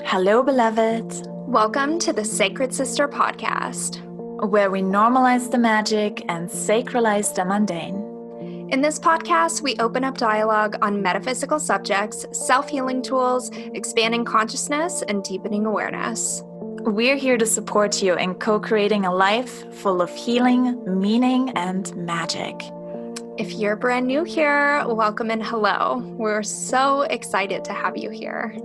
Hello, beloved, Welcome to the Sacred Sister podcast, where we normalize the magic and sacralize the mundane. In this podcast, we open up dialogue on metaphysical subjects, self-healing tools, expanding consciousness, and deepening awareness. We're here to support you in co-creating a life full of healing, meaning, and magic. If you're brand new here, welcome and hello. We're so excited to have you here.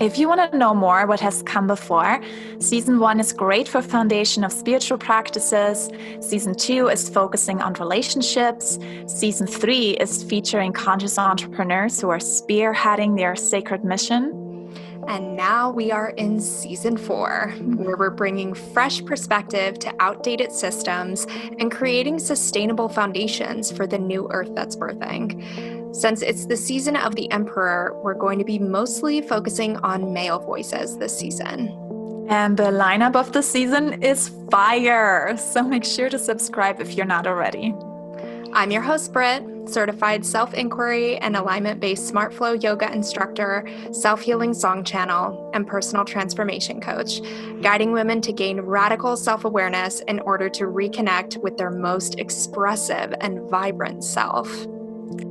If you want to know more what has come before, Season 1 is great for foundation of spiritual practices. Season 2 is focusing on relationships. Season 3 is featuring conscious entrepreneurs who are spearheading their sacred mission. And now we are in Season 4, where we're bringing fresh perspective to outdated systems and creating sustainable foundations for the new earth that's birthing. Since it's the season of the Emperor, we're going to be mostly focusing on male voices this season. And the lineup of the season is fire, so make sure to subscribe if you're not already. I'm your host, Britt, certified self-inquiry and alignment-based smart flow yoga instructor, self-healing song channel, and personal transformation coach, guiding women to gain radical self-awareness in order to reconnect with their most expressive and vibrant self.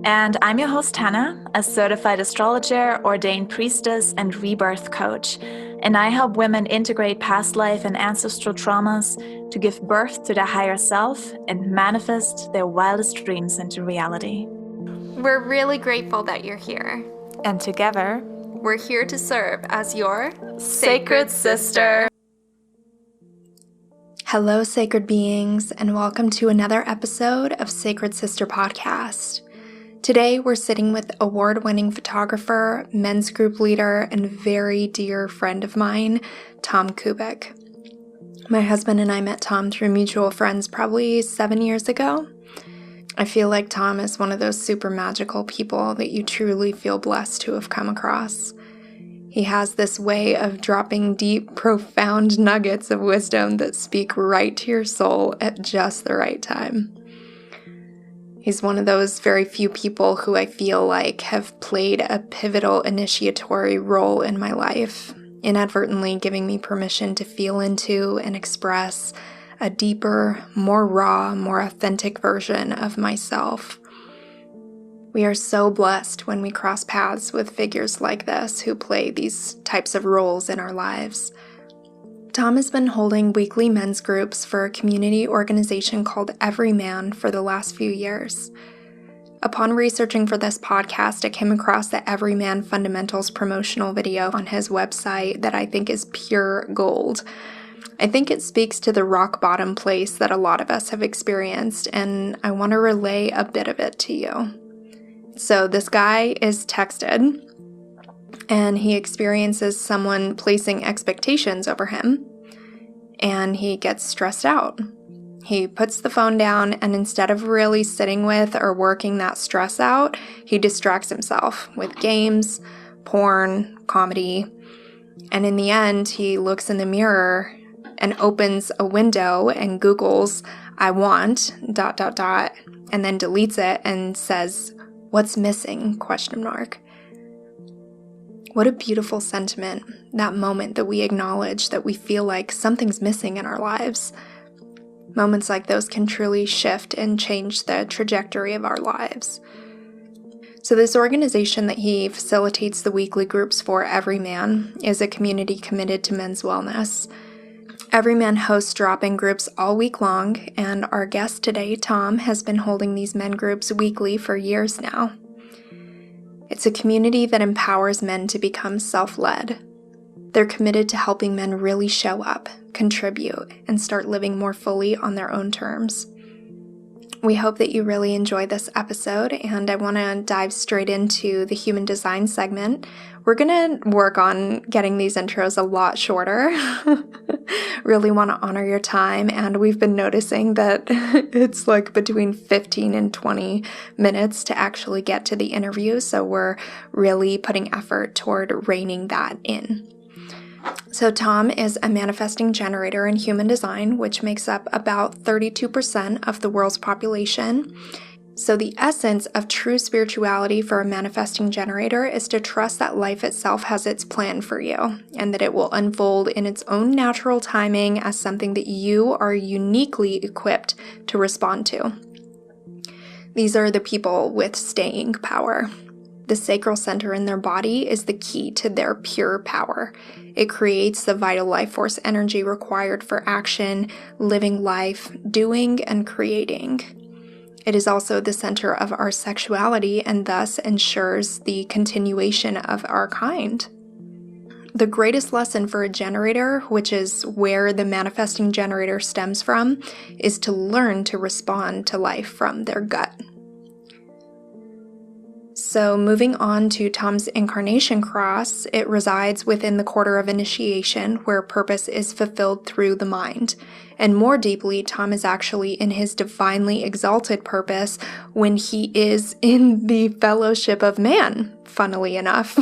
And I'm your host, Hannah, a certified astrologer, ordained priestess, and rebirth coach. And I help women integrate past life and ancestral traumas to give birth to their higher self and manifest their wildest dreams into reality. We're really grateful that you're here. And together, we're here to serve as your Sacred Sister. Hello, sacred beings, and welcome to another episode of Sacred Sister Podcast. Today, we're sitting with award-winning photographer, men's group leader, and very dear friend of mine, Tom Kubik. My husband and I met Tom through mutual friends probably 7 years ago. I feel like Tom is one of those super magical people that you truly feel blessed to have come across. He has this way of dropping deep, profound nuggets of wisdom that speak right to your soul at just the right time. He's one of those very few people who I feel like have played a pivotal initiatory role in my life, inadvertently giving me permission to feel into and express a deeper, more raw, more authentic version of myself. We are so blessed when we cross paths with figures like this who play these types of roles in our lives. Tom has been holding weekly men's groups for a community organization called Evryman for the last few years. Upon researching for this podcast, I came across the Evryman Fundamentals promotional video on his website that I think is pure gold. I think it speaks to the rock bottom place that a lot of us have experienced, and I want to relay a bit of it to you. So this guy is texted, and he experiences someone placing expectations over him, and he gets stressed out. He puts the phone down, and instead of really sitting with or working that stress out, he distracts himself with games, porn, comedy, and in the end, he looks in the mirror and opens a window and Googles, "I want, ... and then deletes it and says, "What's missing?" ? What a beautiful sentiment, that moment that we acknowledge that we feel like something's missing in our lives. Moments like those can truly shift and change the trajectory of our lives. So this organization that he facilitates the weekly groups for, Evryman, is a community committed to men's wellness. Evryman hosts drop-in groups all week long, and our guest today, Tom, has been holding these men groups weekly for years now. It's a community that empowers men to become self-led. They're committed to helping men really show up, contribute, and start living more fully on their own terms. We hope that you really enjoy this episode, and I want to dive straight into the human design segment. We're going to work on getting these intros a lot shorter. Really want to honor your time, and we've been noticing that it's like between 15 and 20 minutes to actually get to the interview, so we're really putting effort toward reining that in. So Tom is a manifesting generator in human design, which makes up about 32% of the world's population. So the essence of true spirituality for a manifesting generator is to trust that life itself has its plan for you and that it will unfold in its own natural timing as something that you are uniquely equipped to respond to. These are the people with staying power. The sacral center in their body is the key to their pure power. It creates the vital life force energy required for action, living life, doing, and creating. It is also the center of our sexuality and thus ensures the continuation of our kind. The greatest lesson for a generator, which is where the manifesting generator stems from, is to learn to respond to life from their gut. So moving on to Tom's incarnation cross, it resides within the quarter of initiation where purpose is fulfilled through the mind. And more deeply, Tom is actually in his divinely exalted purpose when he is in the fellowship of man, funnily enough.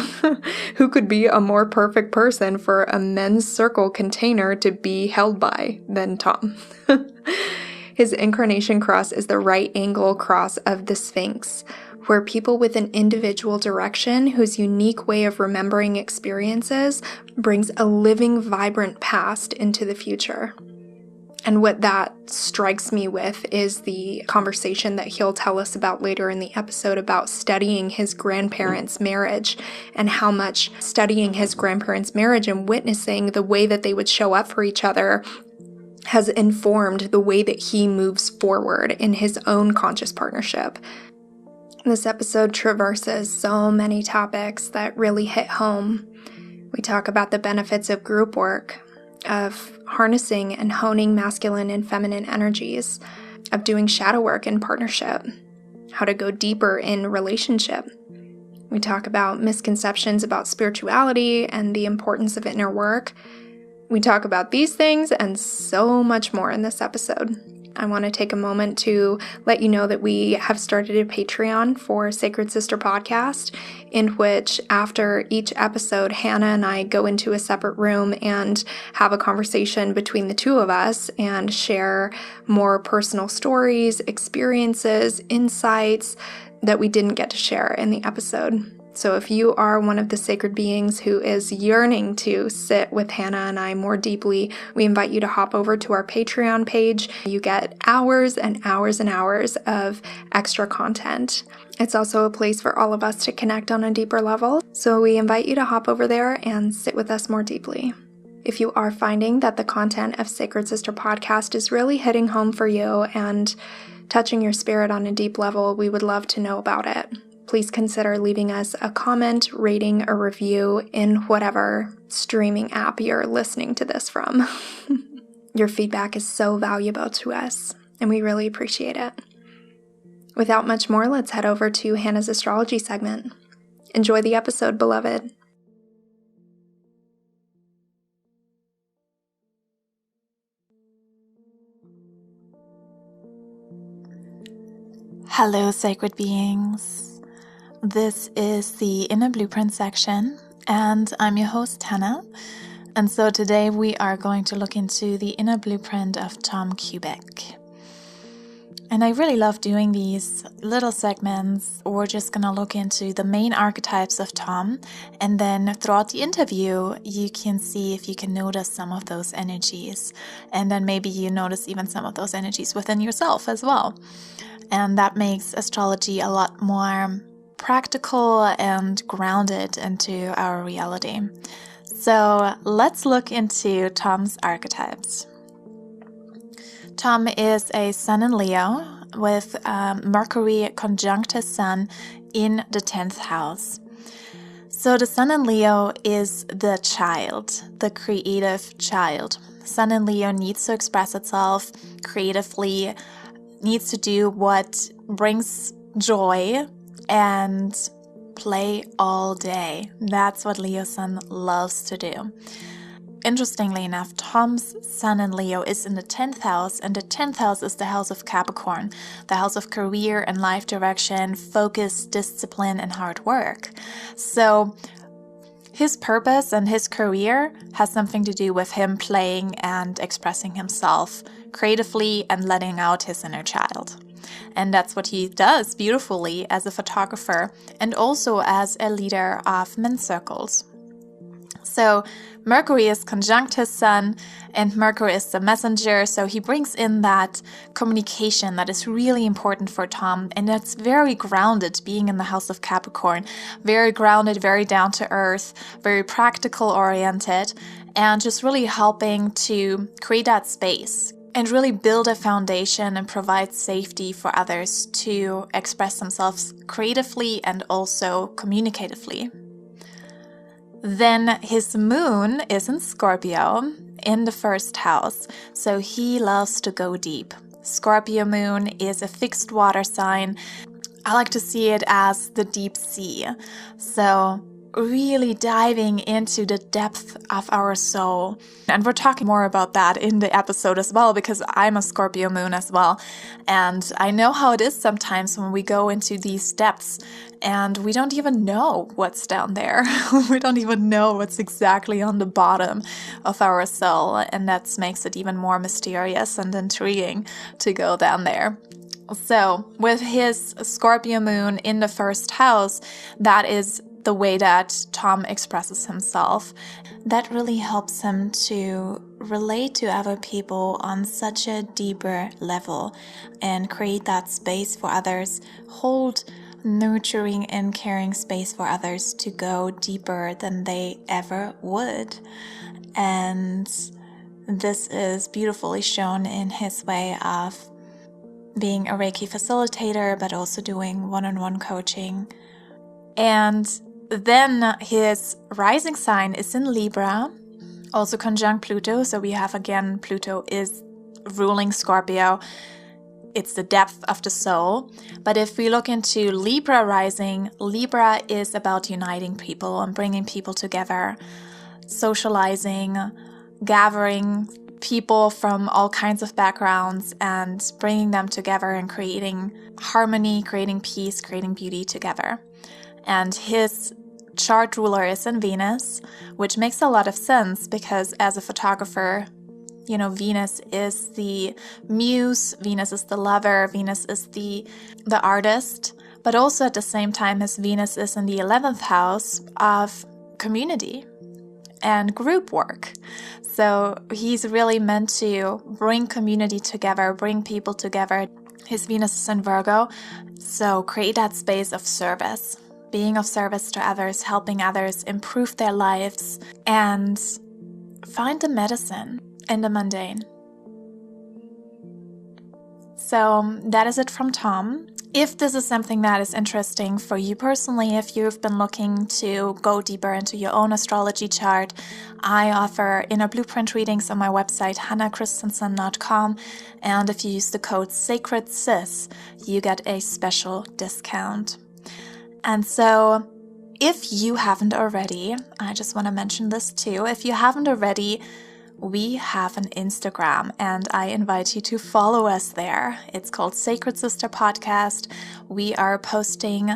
Who could be a more perfect person for a men's circle container to be held by than Tom? His incarnation cross is the right angle cross of the Sphinx, where people with an individual direction whose unique way of remembering experiences brings a living, vibrant past into the future. And what that strikes me with is the conversation that he'll tell us about later in the episode about studying his grandparents' marriage and how much studying his grandparents' marriage and witnessing the way that they would show up for each other has informed the way that he moves forward in his own conscious partnership. This episode traverses so many topics that really hit home. We talk about the benefits of group work, of harnessing and honing masculine and feminine energies, of doing shadow work in partnership, how to go deeper in relationship. We talk about misconceptions about spirituality and the importance of inner work. We talk about these things and so much more in this episode. I want to take a moment to let you know that we have started a Patreon for Sacred Sister Podcast, in which after each episode, Hannah and I go into a separate room and have a conversation between the two of us and share more personal stories, experiences, insights that we didn't get to share in the episode. So if you are one of the sacred beings who is yearning to sit with Hannah and I more deeply, we invite you to hop over to our Patreon page. You get hours and hours and hours of extra content. It's also a place for all of us to connect on a deeper level. So we invite you to hop over there and sit with us more deeply. If you are finding that the content of Sacred Sister Podcast is really hitting home for you and touching your spirit on a deep level, we would love to know about it. Please consider leaving us a comment, rating, or review in whatever streaming app you're listening to this from. Your feedback is so valuable to us, and we really appreciate it. Without much more, let's head over to Hannah's astrology segment. Enjoy the episode, beloved. Hello, sacred beings. This is the Inner Blueprint section, and I'm your host, Hannah. And so today we are going to look into the inner blueprint of Tom Kubik. And I really love doing these little segments. We're just going to look into the main archetypes of Tom, and then throughout the interview, you can see if you can notice some of those energies. And then maybe you notice even some of those energies within yourself as well. And that makes astrology a lot more practical and grounded into our reality. So let's look into Tom's archetypes. Tom is a Sun in Leo with Mercury conjunct his Sun in the 10th house. So the Sun in Leo is the child, the creative child. Sun in Leo needs to express itself creatively, needs to do what brings joy and play all day. That's what Leo Sun loves to do. Interestingly enough, Tom's Sun in Leo is in the 10th house, and the 10th house is the house of Capricorn, the house of career and life direction, focus, discipline, and hard work. So his purpose and his career has something to do with him playing and expressing himself creatively and letting out his inner child. And that's what he does beautifully as a photographer and also as a leader of men's circles. So Mercury is conjunct his sun, and Mercury is the messenger, so he brings in that communication that is really important for Tom, and that's very grounded, being in the house of Capricorn. Very grounded, very down to earth, very practical oriented, and just really helping to create that space and really build a foundation and provide safety for others to express themselves creatively and also communicatively. Then his moon is in Scorpio in the first house, so he loves to go deep. Scorpio moon is a fixed water sign. I like to see it as the deep sea. So really diving into the depth of our soul. And we're talking more about that in the episode as well, because I'm a Scorpio moon as well. And I know how it is sometimes when we go into these depths and we don't even know what's down there. We don't even know what's exactly on the bottom of our soul. And that makes it even more mysterious and intriguing to go down there. So with his Scorpio moon in the first house, that is the way that Tom expresses himself. That really helps him to relate to other people on such a deeper level and create that space for others, hold nurturing and caring space for others to go deeper than they ever would. And this is beautifully shown in his way of being a Reiki facilitator, but also doing one-on-one coaching. And then his rising sign is in Libra, also conjunct Pluto. So we have, again, Pluto is ruling Scorpio. It's the depth of the soul. But if we look into Libra rising, Libra is about uniting people and bringing people together, socializing, gathering people from all kinds of backgrounds and bringing them together and creating harmony, creating peace, creating beauty together. And his chart ruler is in Venus, which makes a lot of sense because as a photographer, you know, Venus is the muse, Venus is the lover, Venus is the artist, but also at the same time as Venus is in the 11th house of community and group work. So he's really meant to bring community together, bring people together. His Venus is in Virgo, so create that space of service, being of service to others, helping others improve their lives, and find the medicine in the mundane. So that is it from Tom. If this is something that is interesting for you personally, if you've been looking to go deeper into your own astrology chart, I offer inner blueprint readings on my website, hannahchristensen.com. And if you use the code SACREDSIS, you get a special discount. And so if you haven't already, I just want to mention this too, if you haven't already, we have an Instagram and I invite you to follow us there. It's called Sacred Sister Podcast. We are posting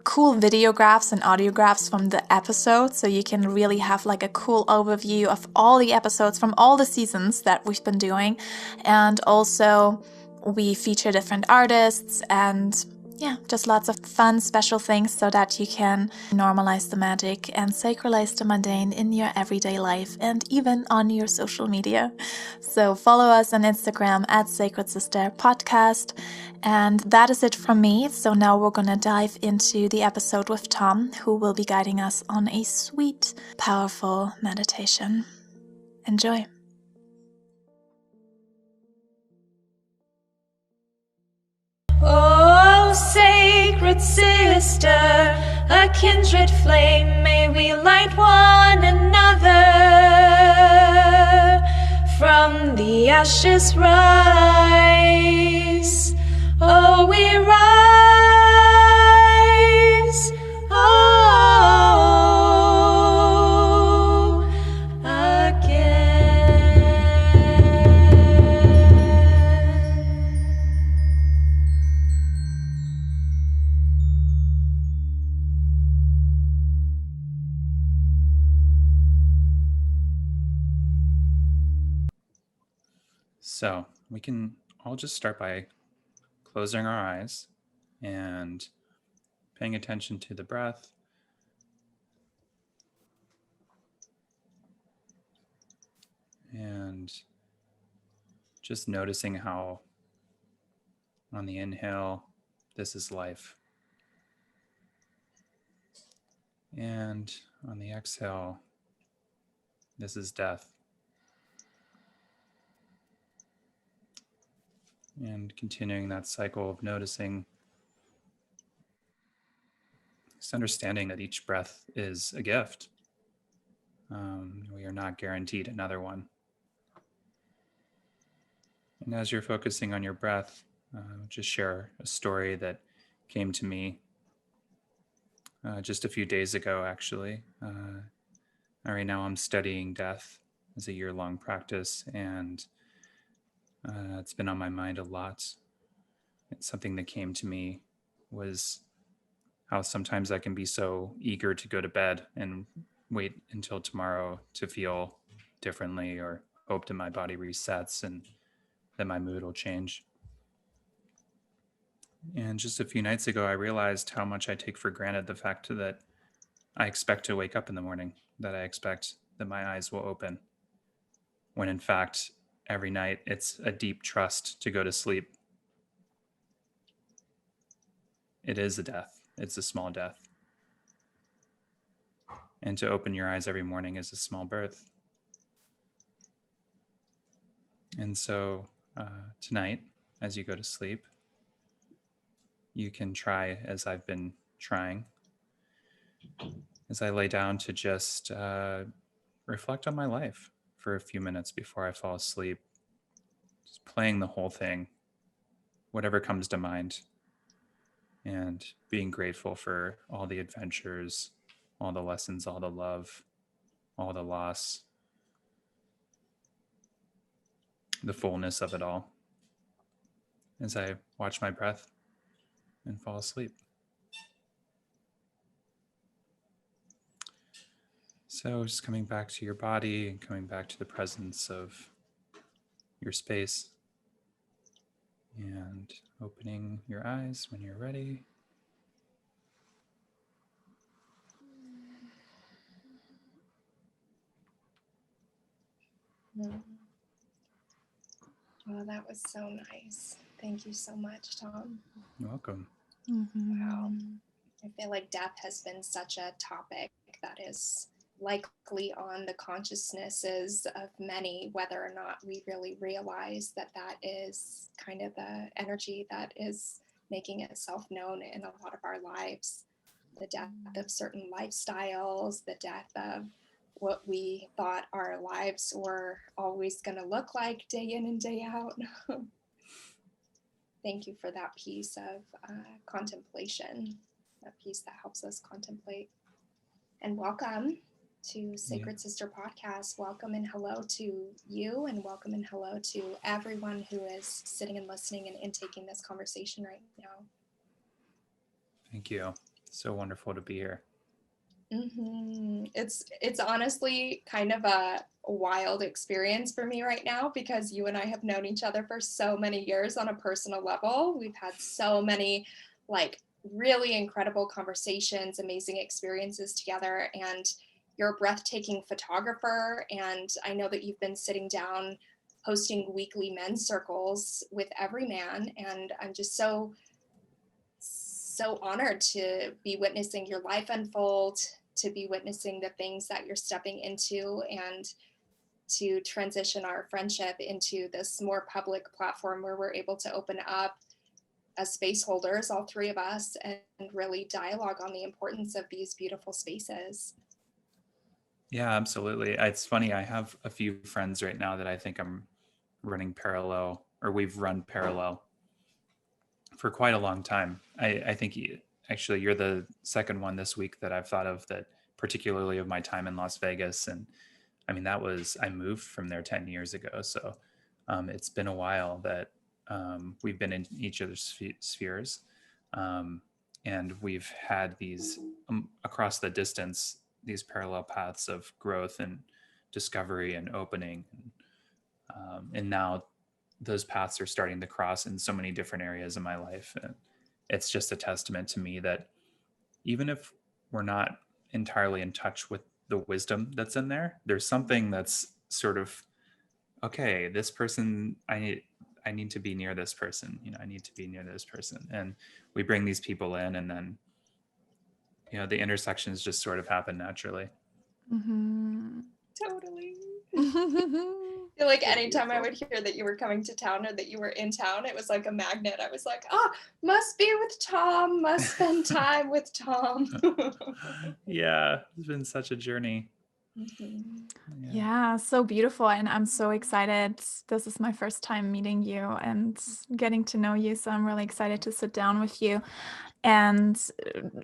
cool videographs and audiographs from the episodes, so you can really have like a cool overview of all the episodes from all the seasons that we've been doing. And also we feature different artists and just lots of fun, special things so that you can normalize the magic and sacralize the mundane in your everyday life and even on your social media. So follow us on Instagram at Sacred Sister Podcast. And that is it from me. So now we're going to dive into the episode with Tom, who will be guiding us on a sweet, powerful meditation. Enjoy. Oh, sacred sister, a kindred flame, may we light one another. From the ashes rise, oh, we rise, oh, again. So we can all just start by closing our eyes and paying attention to the breath. And just noticing how on the inhale, this is life. And on the exhale, this is death. And continuing that cycle of noticing, just understanding that each breath is a gift. We are not guaranteed another one. And as you're focusing on your breath, just share a story that came to me just a few days ago, actually. Right now I'm studying death as a year-long practice, and it's been on my mind a lot. It's something that came to me was how sometimes I can be so eager to go to bed and wait until tomorrow to feel differently or hope that my body resets and that my mood will change. And just a few nights ago, I realized how much I take for granted the fact that I expect to wake up in the morning, that I expect that my eyes will open, when in fact, every night it's a deep trust to go to sleep. It is a death. It's a small death. And to open your eyes every morning is a small birth. And so tonight, as you go to sleep, you can try, as I've been trying, as I lay down, to just reflect on my life for a few minutes before I fall asleep, just playing the whole thing, whatever comes to mind, and being grateful for all the adventures, all the lessons, all the love, all the loss, the fullness of it all, as I watch my breath and fall asleep. So just coming back to your body and coming back to the presence of your space and opening your eyes when you're ready. Oh, that was so nice. Thank you so much, Tom. You're welcome. Wow. I feel like death has been such a topic that is likely on the consciousnesses of many, whether or not we really realize that that is kind of the energy that is making itself known in a lot of our lives. The death of certain lifestyles, the death of what we thought our lives were always going to look like day in and day out. Thank you for that piece of contemplation, that piece that helps us contemplate. And welcome to Sacred Sister Podcast. Welcome and hello to you, and welcome and hello to everyone who is sitting and listening and intaking this conversation right now. Thank you. So wonderful to be here. It's honestly kind of a wild experience for me right now, because you and I have known each other for so many years on a personal level. We've had so many really incredible conversations, amazing experiences together, and you're a breathtaking photographer. And I know that you've been sitting down hosting weekly men's circles with Evryman, and I'm just so honored to be witnessing your life unfold, to be witnessing the things that you're stepping into, and to transition our friendship into this more public platform where we're able to open up as space holders, all three of us, and really dialogue on the importance of these beautiful spaces. Yeah, absolutely. It's funny. I have a few friends right now that I think I'm running parallel, or we've run parallel for quite a long time. I think actually you're the second one this week that I've thought of, that particularly of my time in Las Vegas. And I mean, I moved from there 10 years ago. So it's been a while that we've been in each other's spheres. And we've had these across the distance, these parallel paths of growth and discovery and opening. And now those paths are starting to cross in so many different areas of my life. And it's just a testament to me that even if we're not entirely in touch with the wisdom that's in there, there's something that's sort of, okay, this person, I need to be near this person, I need to be near this person. And we bring these people in, and then, the intersections just sort of happen naturally. Mm-hmm. Totally. I feel like anytime I would hear that you were coming to town or that you were in town, it was like a magnet. I was like, must be with Tom, must spend time with Tom. Yeah, it's been such a journey. Yeah, so beautiful. And I'm so excited. This is my first time meeting you and getting to know you. So I'm really excited to sit down with you and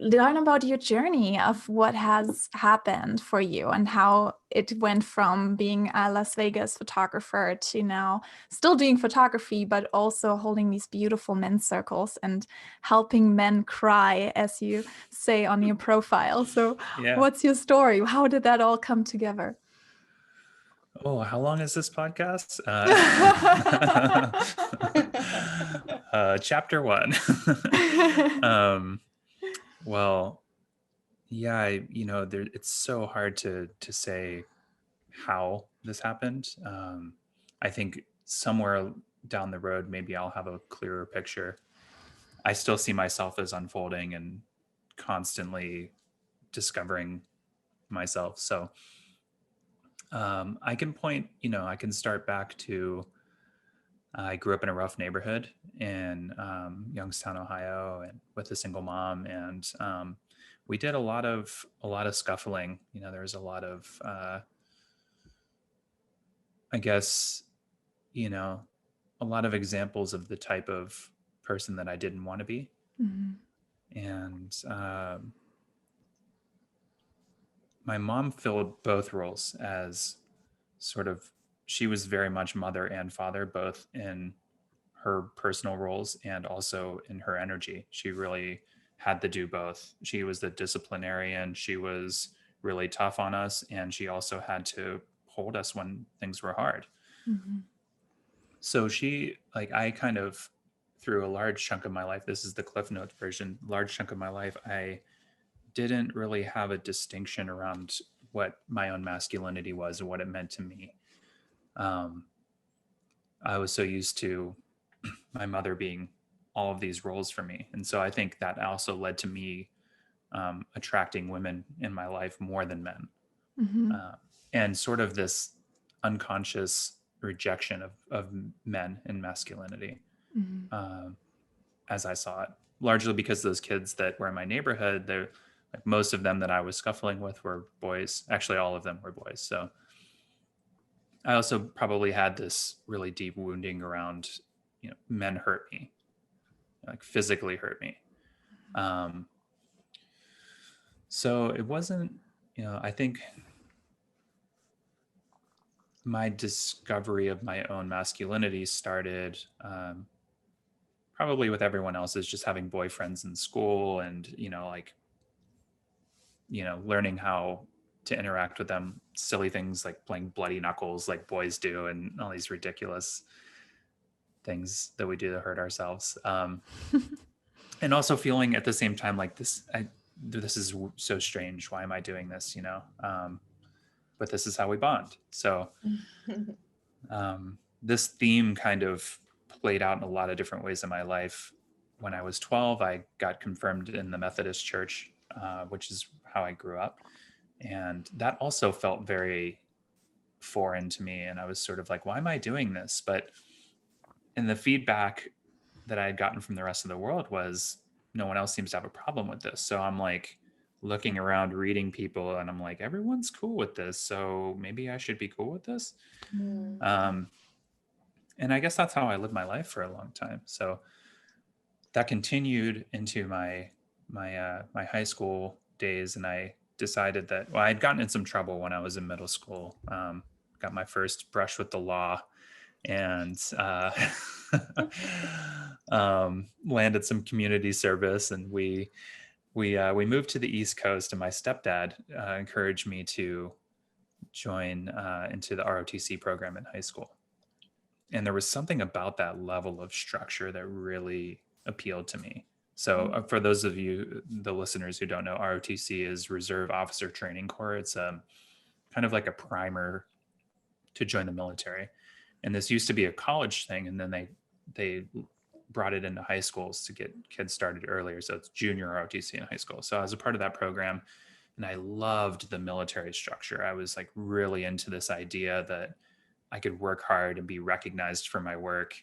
learn about your journey of what has happened for you and how it went from being a Las Vegas photographer to now still doing photography, but also holding these beautiful men's circles and helping men cry, as you say on your profile. So what's your story? How did that all come together? Oh, how long is this podcast? Chapter 1. Well, yeah, it's so hard to say how this happened. I think somewhere down the road, maybe I'll have a clearer picture. I still see myself as unfolding and constantly discovering myself. So I can point, I can start back to, I grew up in a rough neighborhood in Youngstown, Ohio, and with a single mom. And we did a lot of scuffling. There was a lot of, I guess, a lot of examples of the type of person that I didn't want to be. Mm-hmm. And my mom filled both roles as sort of, she was very much mother and father, both in her personal roles and also in her energy. She really had to do both. She was the disciplinarian. She was really tough on us. And she also had to hold us when things were hard. Mm-hmm. So I kind of, through a large chunk of my life, this is the Cliff Notes version, large chunk of my life, I didn't really have a distinction around what my own masculinity was and what it meant to me. I was so used to my mother being all of these roles for me. And so I think that also led to me attracting women in my life more than men. Mm-hmm. And sort of this unconscious rejection of men and masculinity, as I saw it, largely because those kids that were in my neighborhood, they're like, most of them that I was scuffling with were boys. Actually, all of them were boys. So I also probably had this really deep wounding around, men hurt me, like physically hurt me. So it wasn't, I think my discovery of my own masculinity started probably with everyone else's, just having boyfriends in school and, learning how to interact with them, silly things like playing bloody knuckles like boys do, and all these ridiculous things that we do to hurt ourselves. And also feeling at the same time like this is so strange. Why am I doing this? But this is how we bond. So this theme kind of played out in a lot of different ways in my life. When I was 12, I got confirmed in the Methodist Church, which is how I grew up. And that also felt very foreign to me. And I was sort of like, why am I doing this? But in the feedback that I had gotten from the rest of the world was, no one else seems to have a problem with this. So I'm like looking around, reading people, and I'm like, everyone's cool with this. So maybe I should be cool with this. And I guess that's how I lived my life for a long time. So that continued into my high school days. And I decided that, I had gotten in some trouble when I was in middle school. Got my first brush with the law, and landed some community service. And we moved to the East Coast, and my stepdad encouraged me to join into the ROTC program in high school. And there was something about that level of structure that really appealed to me. So for those of you, the listeners who don't know, ROTC is Reserve Officer Training Corps. It's kind of like a primer to join the military. And this used to be a college thing, and then they brought it into high schools to get kids started earlier. So it's junior ROTC in high school. So I was a part of that program, and I loved the military structure. I was like really into this idea that I could work hard and be recognized for my work.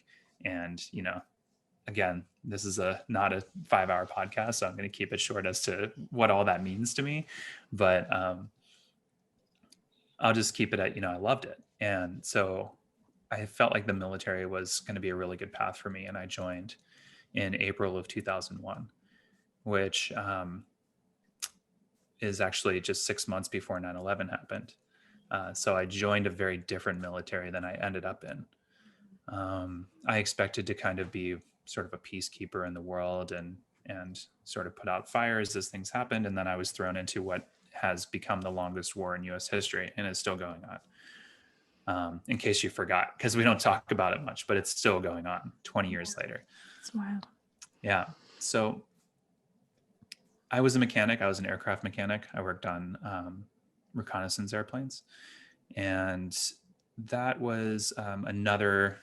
And, you know, again, this is not a 5-hour podcast, so I'm going to keep it short as to what all that means to me. But I'll just keep it at, I loved it. And so I felt like the military was going to be a really good path for me. And I joined in April of 2001, which is actually just 6 months before 9/11 happened. So I joined a very different military than I ended up in. I expected to kind of be sort of a peacekeeper in the world and sort of put out fires as things happened. And then I was thrown into what has become the longest war in US history and is still going on. In case you forgot, because we don't talk about it much, but it's still going on 20 years later. It's wild. Yeah. So I was a mechanic. I was an aircraft mechanic. I worked on reconnaissance airplanes. And that was another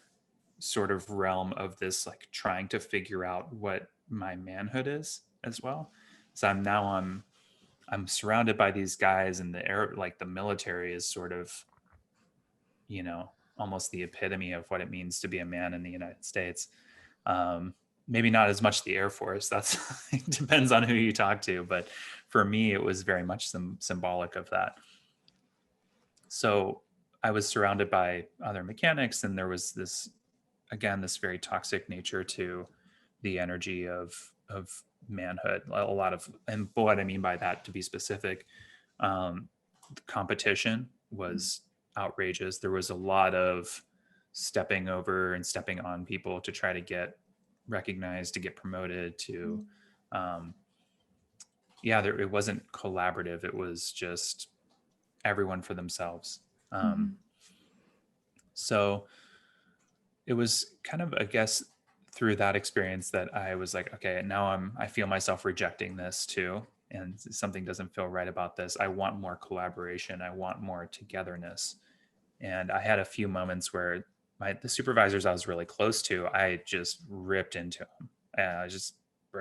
sort of realm of this, like trying to figure out what my manhood is as well. So I'm surrounded by these guys, and the air, like the military is sort of, almost the epitome of what it means to be a man in the United States. Maybe not as much the Air Force. That's it depends on who you talk to. But for me, it was very much symbolic of that. So I was surrounded by other mechanics, and there was this very toxic nature to the energy of manhood. A lot of, and what I mean by that, to be specific, competition was outrageous. There was a lot of stepping over and stepping on people to try to get recognized, to get promoted, to it wasn't collaborative. It was just everyone for themselves. So it was kind of, I guess, through that experience that I was like, okay, now I feel myself rejecting this too. And something doesn't feel right about this. I want more collaboration. I want more togetherness. And I had a few moments where the supervisors I was really close to, I just ripped into them.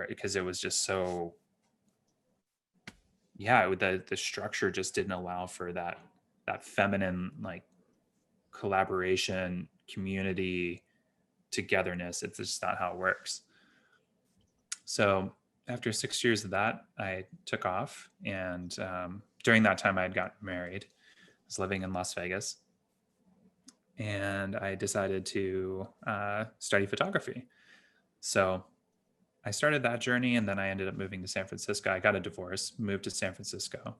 Because it was just so, the structure just didn't allow for that feminine, like, collaboration, community, togetherness. It's just not how it works. So after 6 years of that, I took off. And during that time, I had gotten married. I was living in Las Vegas. And I decided to study photography. So I started that journey, and then I ended up moving to San Francisco. I got a divorce, moved to San Francisco.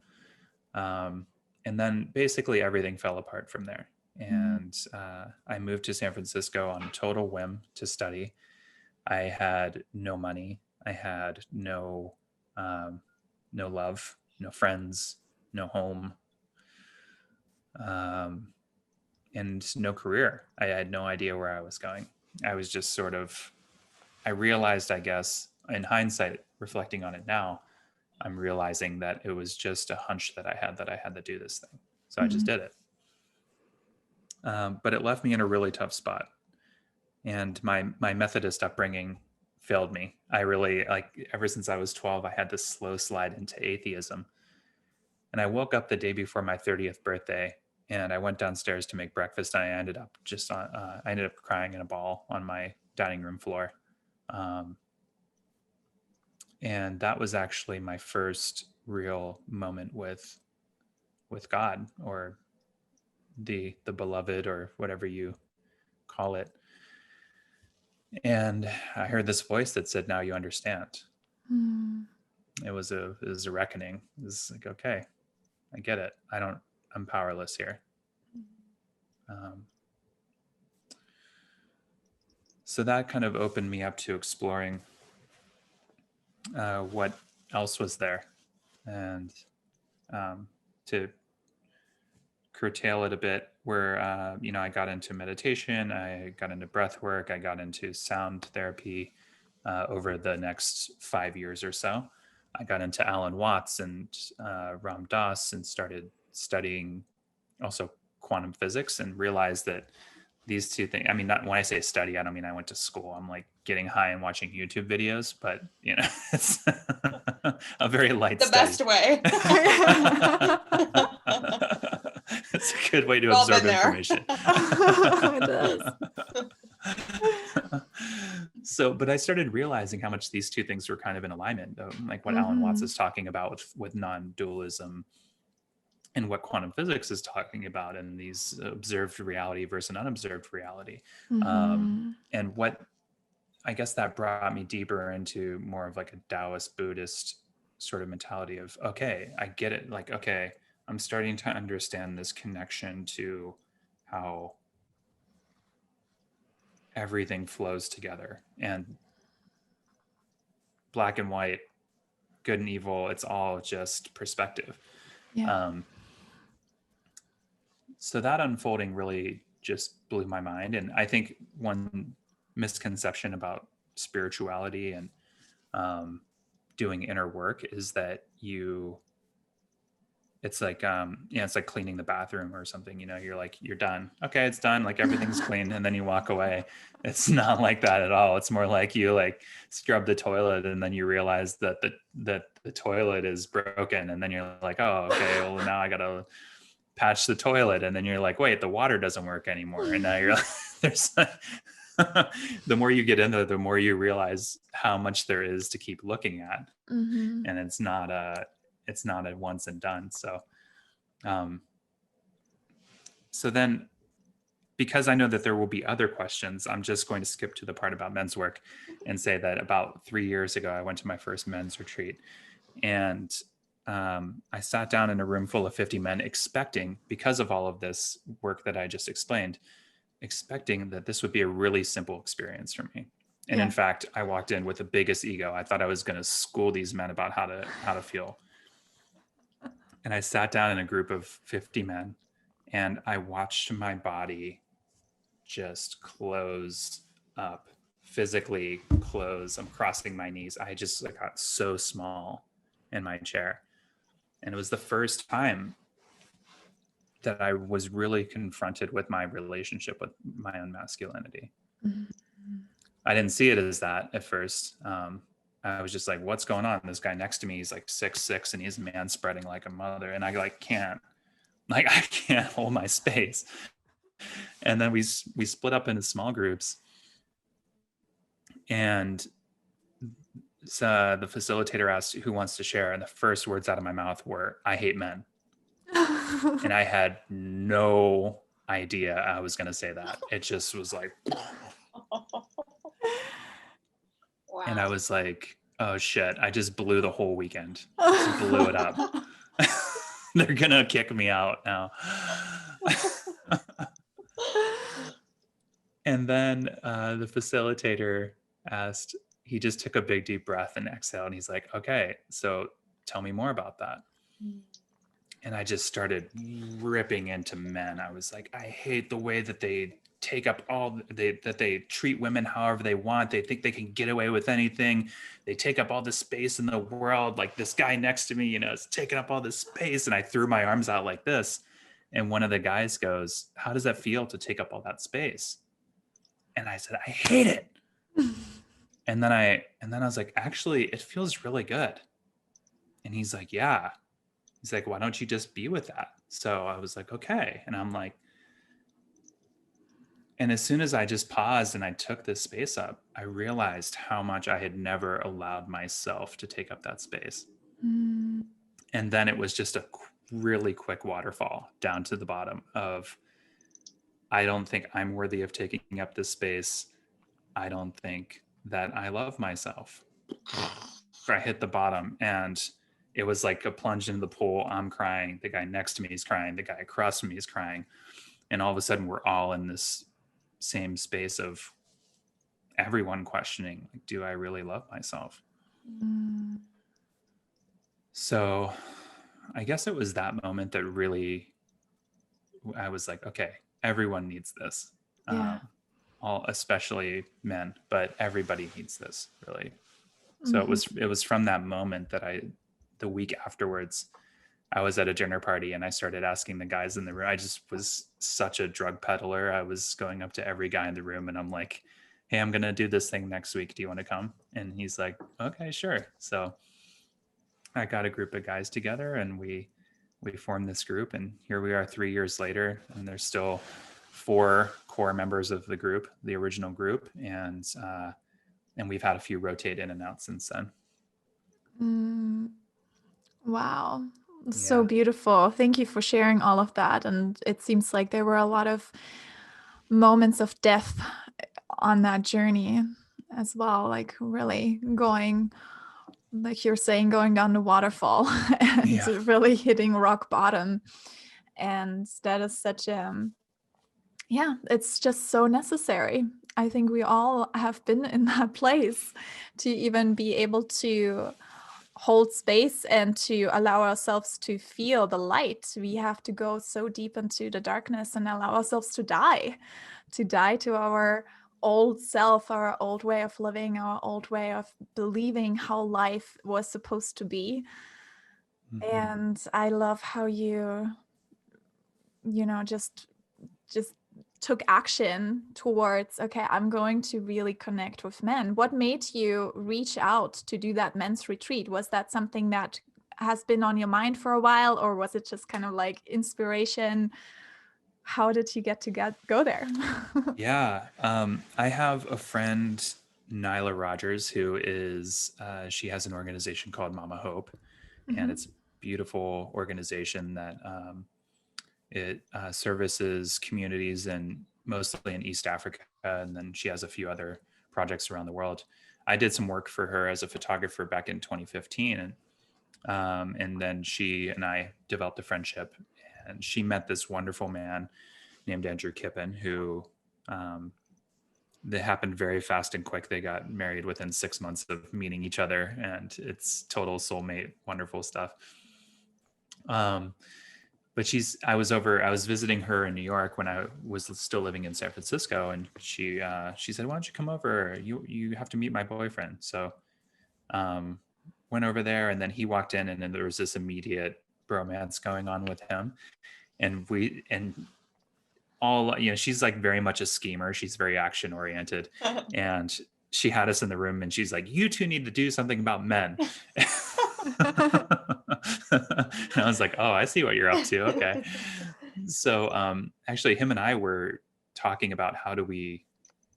And then basically everything fell apart from there. And I moved to San Francisco on total whim to study. I had no money. I had no love, no friends, no home, and no career. I had no idea where I was going. I was just I realized, I guess, in hindsight, reflecting on it now, I'm realizing that it was just a hunch that I had to do this thing. So I just did it. But it left me in a really tough spot. And my Methodist upbringing failed me. I really, ever since I was 12, I had this slow slide into atheism. And I woke up the day before my 30th birthday, and I went downstairs to make breakfast. And I ended up crying in a ball on my dining room floor. And that was actually my first real moment with God, or the beloved, or whatever you call it. And I heard this voice that said, "Now you understand." It was a reckoning. It was like, okay, I get it. I'm powerless here. So that kind of opened me up to exploring what else was there, and to curtail it a bit where, I got into meditation, I got into breath work, I got into sound therapy over the next 5 years or so. I got into Alan Watts and Ram Dass and started studying also quantum physics and realized that these two things, I mean, not when I say study, I don't mean I went to school. I'm like getting high and watching YouTube videos, but it's a very light The study. best way. It's a good way to Well, absorb been there. information. It is. So, but I started realizing how much these two things were kind of in alignment, like what Alan Watts is talking about with non-dualism and what quantum physics is talking about, and these observed reality versus an unobserved reality. And what, I guess that brought me deeper into more of like a Taoist Buddhist sort of mentality of, okay, I get it. Like, okay, I'm starting to understand this connection to how everything flows together, and black and white, good and evil, it's all just perspective. Yeah. So that unfolding really just blew my mind. And I think one misconception about spirituality and doing inner work is that it's like it's like cleaning the bathroom or something. You're like, you're done, okay, it's done, like everything's clean, and then you walk away. It's not like that at all. It's more like you like scrub the toilet and then you realize that the toilet is broken, and then you're like, oh, okay, well now I gotta patch the toilet, and then you're like, wait, the water doesn't work anymore, and now you're like, there's the more you get into it, the more you realize how much there is to keep looking at. And it's not a once and done. So then, because I know that there will be other questions, I'm just going to skip to the part about men's work and say that about 3 years ago, I went to my first men's retreat, and I sat down in a room full of 50 men expecting, because of all of this work that I just explained, expecting that this would be a really simple experience for me. And in fact, I walked in with the biggest ego. I thought I was going to school these men about how to feel. And I sat down in a group of 50 men, and I watched my body just close up, physically close. I'm crossing my knees. I just got so small in my chair. And it was the first time that I was really confronted with my relationship with my own masculinity. I didn't see it as that at first. I was just like, what's going on? This guy next to me, he's like 6'6", and he's man spreading like a mother. And I can't hold my space. And then we split up into small groups, and the facilitator asked who wants to share. And the first words out of my mouth were, I hate men. And I had no idea I was going to say that. It just was like, Wow. And I was like, oh shit, I just blew the whole weekend. Just blew it up. They're going to kick me out now. And then the facilitator asked, he just took a big deep breath and exhaled. And he's like, okay, so tell me more about that. And I just started ripping into men. I was like, I hate the way that they take up that they treat women however they want. They think they can get away with anything. They take up all the space in the world. Like this guy next to me, is taking up all this space. And I threw my arms out like this. And one of the guys goes, how does that feel to take up all that space? And I said, I hate it. And then I was like, actually, it feels really good. And he's like, yeah. He's like, why don't you just be with that? So I was like, okay. And I'm like, and as soon as I just paused and I took this space up, I realized how much I had never allowed myself to take up that space. And then it was just a really quick waterfall down to the bottom of, I don't think I'm worthy of taking up this space. I don't think that I love myself. I hit the bottom, and it was like a plunge into the pool. I'm crying. The guy next to me is crying. The guy across from me is crying. And all of a sudden we're all in this same space of everyone questioning, like, do I really love myself? So I guess it was that moment that really I was like, okay, everyone needs this. Yeah. Especially men, but everybody needs this, really. So Mm-hmm. it was from that moment that the week afterwards, I was at a dinner party and I started asking the guys in the room. I just was such a drug peddler. I was going up to every guy in the room and I'm like, hey, I'm going to do this thing next week. Do you want to come? And he's like, okay, sure. So I got a group of guys together and we formed this group, and here we are 3 years later, and there's still 4 core members of the group, the original group, and we've had a few rotate in and out since then. Mm, wow. So Yeah. beautiful. Thank you for sharing all of that. And it seems like there were a lot of moments of death on that journey as well, like really going, like you're saying, going down the waterfall and Yeah. really hitting rock bottom. And that is such a, yeah, it's just so necessary. I think we all have been in that place to even be able to hold space and to allow ourselves to feel the light. We have to go so deep into the darkness and allow ourselves to die to our old self, our old way of living, our old way of believing how life was supposed to be. Mm-hmm. And I love how you know, just took action towards, okay, I'm going to really connect with men. What made you reach out to do that men's retreat? Was that something that has been on your mind for a while, or was it just kind of like inspiration? How did you get to go there? Yeah. I have a friend, Nyla Rogers, who is, she has an organization called Mama Hope, and it's a beautiful organization that it services communities and mostly in East Africa. And then she has a few other projects around the world. I did some work for her as a photographer back in 2015. And then she and I developed a friendship, and she met this wonderful man named Andrew Kippen, who they happened very fast and quick. They got married within 6 months of meeting each other, and it's total soulmate, wonderful stuff. But I was visiting her in New York when I was still living in San Francisco, and she said, why don't you come over? You have to meet my boyfriend. So went over there, and then he walked in, and then there was this immediate bromance going on with him. And all, she's like very much a schemer. She's very action oriented. And she had us in the room and she's like, you two need to do something about men. And I was like, oh, I see what you're up to. Okay. So actually him and I were talking about how do we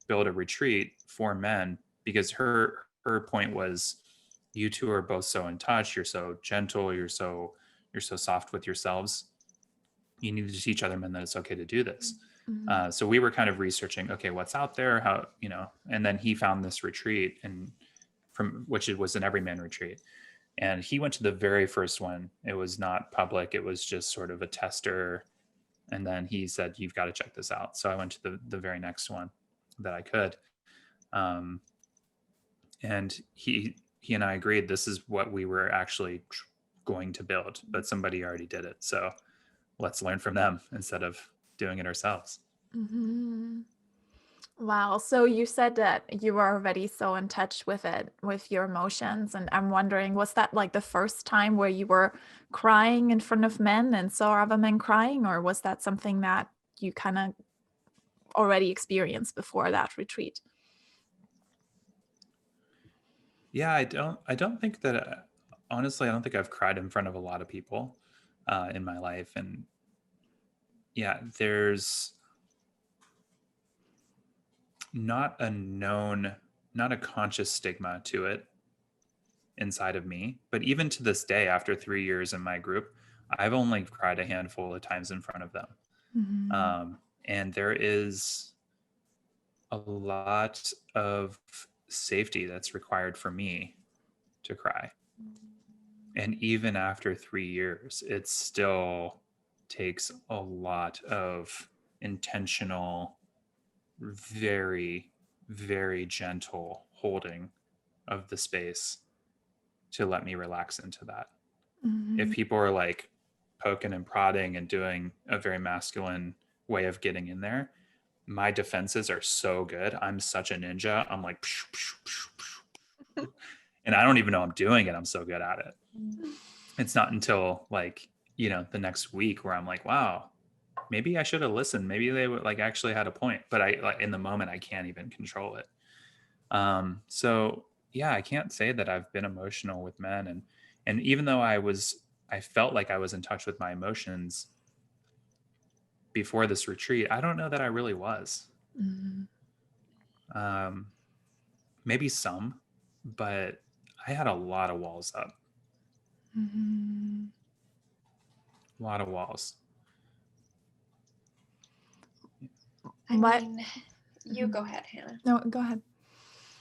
build a retreat for men, because her point was, you two are both so in touch, you're so gentle, you're so soft with yourselves, you need to teach other men that it's okay to do this. So we were kind of researching, okay, what's out there, how, and then he found this retreat, and from which it was an Everyman retreat. And he went to the very first one. It was not public. It was just sort of a tester. And then he said, you've got to check this out. So I went to the very next one that I could. And he and I agreed this is what we were actually going to build, but somebody already did it. So let's learn from them instead of doing it ourselves. Mm-hmm. Wow. So you said that you were already so in touch with it, with your emotions. And I'm wondering, was that like the first time where you were crying in front of men and saw other men crying, or was that something that you kind of already experienced before that retreat? Yeah, I don't think that, honestly, I don't think I've cried in front of a lot of people in my life. And yeah, there's not a conscious stigma to it inside of me. But even to this day, after 3 years in my group, I've only cried a handful of times in front of them. Mm-hmm. And there is a lot of safety that's required for me to cry. And even after 3 years, it still takes a lot of intentional, very, very gentle holding of the space to let me relax into that. If Mm-hmm. people are like poking and prodding and doing a very masculine way of getting in there, my defenses are so good. I'm such a ninja. I'm like, psh, psh, psh, psh. And I don't even know I'm doing it. I'm so good at it. It's not until like, the next week where I'm like, wow, maybe I should have listened. Maybe they would like actually had a point, but I like in the moment, I can't even control it. So yeah, I can't say that I've been emotional with men. And even though I felt like I was in touch with my emotions before this retreat, I don't know that I really was. Maybe some, but I had a lot of walls up. A lot of walls. I What- mean, you go ahead, Hannah. No, go ahead.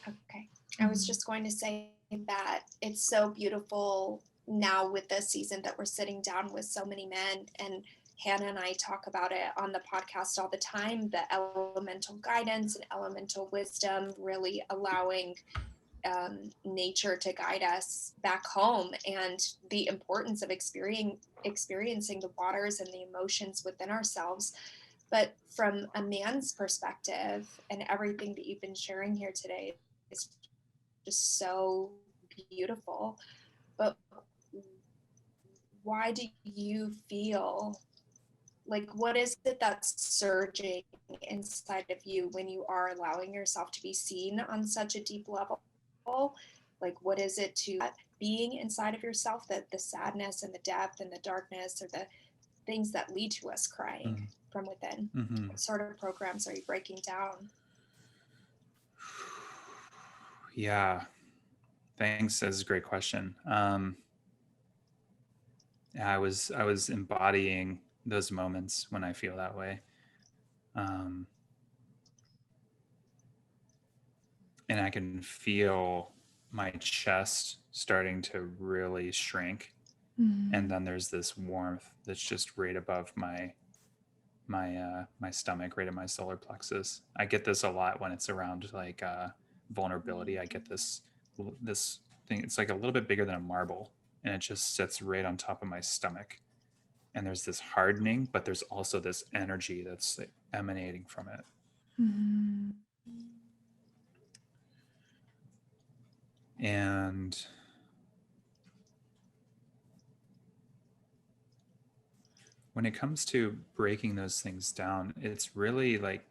Okay. I was just going to say that it's so beautiful now with the season that we're sitting down with so many men, and Hannah and I talk about it on the podcast all the time, the elemental guidance and elemental wisdom, really allowing nature to guide us back home, and the importance of experiencing the waters and the emotions within ourselves. But from a man's perspective, and everything that you've been sharing here today is just so beautiful. But why do you feel like, what is it that's surging inside of you when you are allowing yourself to be seen on such a deep level? Like, what is it to being inside of yourself, that the sadness and the depth and the darkness, or the things that lead to us crying from within? What sort of programs are you breaking down? Yeah, thanks. That's a great question. I was embodying those moments when I feel that way. And I can feel my chest starting to really shrink. And then there's this warmth that's just right above my stomach, right in my solar plexus. I get this a lot when it's around like vulnerability. I get this thing. It's like a little bit bigger than a marble, and it just sits right on top of my stomach. And there's this hardening, but there's also this energy that's like emanating from it. And when it comes to breaking those things down, it's really like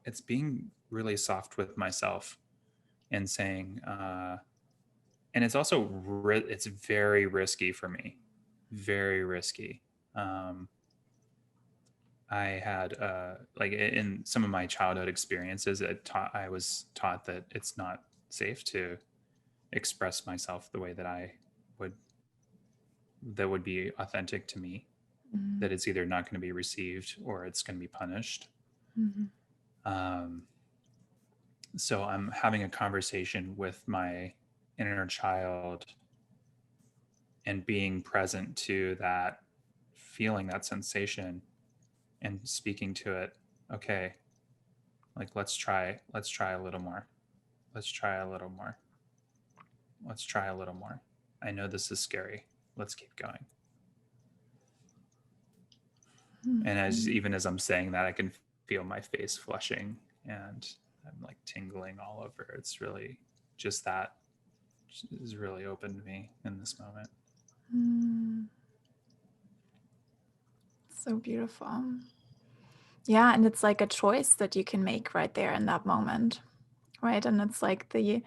it's being really soft with myself and saying, and it's also it's very risky for me, very risky. I had like in some of my childhood experiences, I was taught that it's not safe to express myself the way that would be authentic to me. That it's either not going to be received or it's going to be punished. So I'm having a conversation with my inner child and being present to that feeling, that sensation, and speaking to it. Okay, like let's try a little more. Let's try a little more. Let's try a little more. I know this is scary. Let's keep going. And even as I'm saying that, I can feel my face flushing and I'm like tingling all over. It's really just that has really opened me in this moment. So beautiful. Yeah, and it's like a choice that you can make right there in that moment, right? And it's like the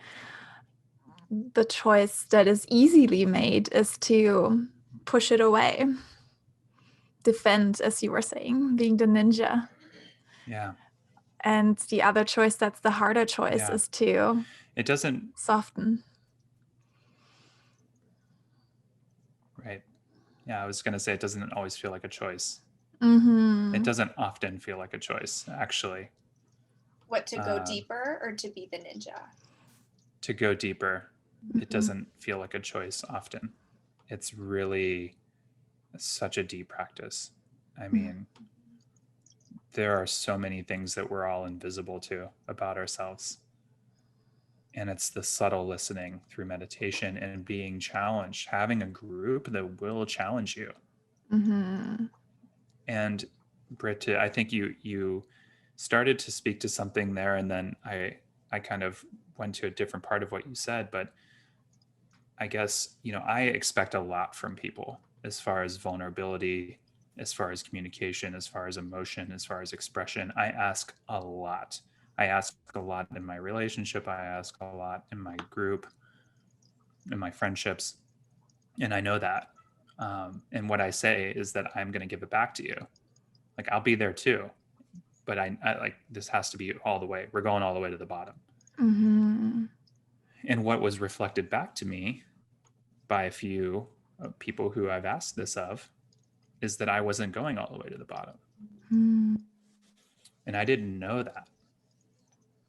choice that is easily made is to push it away, defend, as you were saying, being the ninja. Yeah. And the other choice, that's the harder choice, is to it doesn't soften. Right. Yeah, I was going to say it doesn't always feel like a choice. Mm-hmm. It doesn't often feel like a choice, actually. What, to go deeper or to be the ninja? To go deeper. It doesn't feel like a choice often. It's really such a deep practice. I mean, there are so many things that we're all invisible to about ourselves. And it's the subtle listening through meditation and being challenged, having a group that will challenge you. Mm-hmm. And Britt, I think you started to speak to something there, and then I kind of went to a different part of what you said. But I guess, I expect a lot from people as far as vulnerability, as far as communication, as far as emotion, as far as expression. I ask a lot. I ask a lot in my relationship. I ask a lot in my group, in my friendships. And I know that. And what I say is that I'm going to give it back to you. Like, I'll be there too. But I like, this has to be all the way. We're going all the way to the bottom. Mm-hmm. And what was reflected back to me by a few people who I've asked this of is that I wasn't going all the way to the bottom. Mm-hmm. And I didn't know that.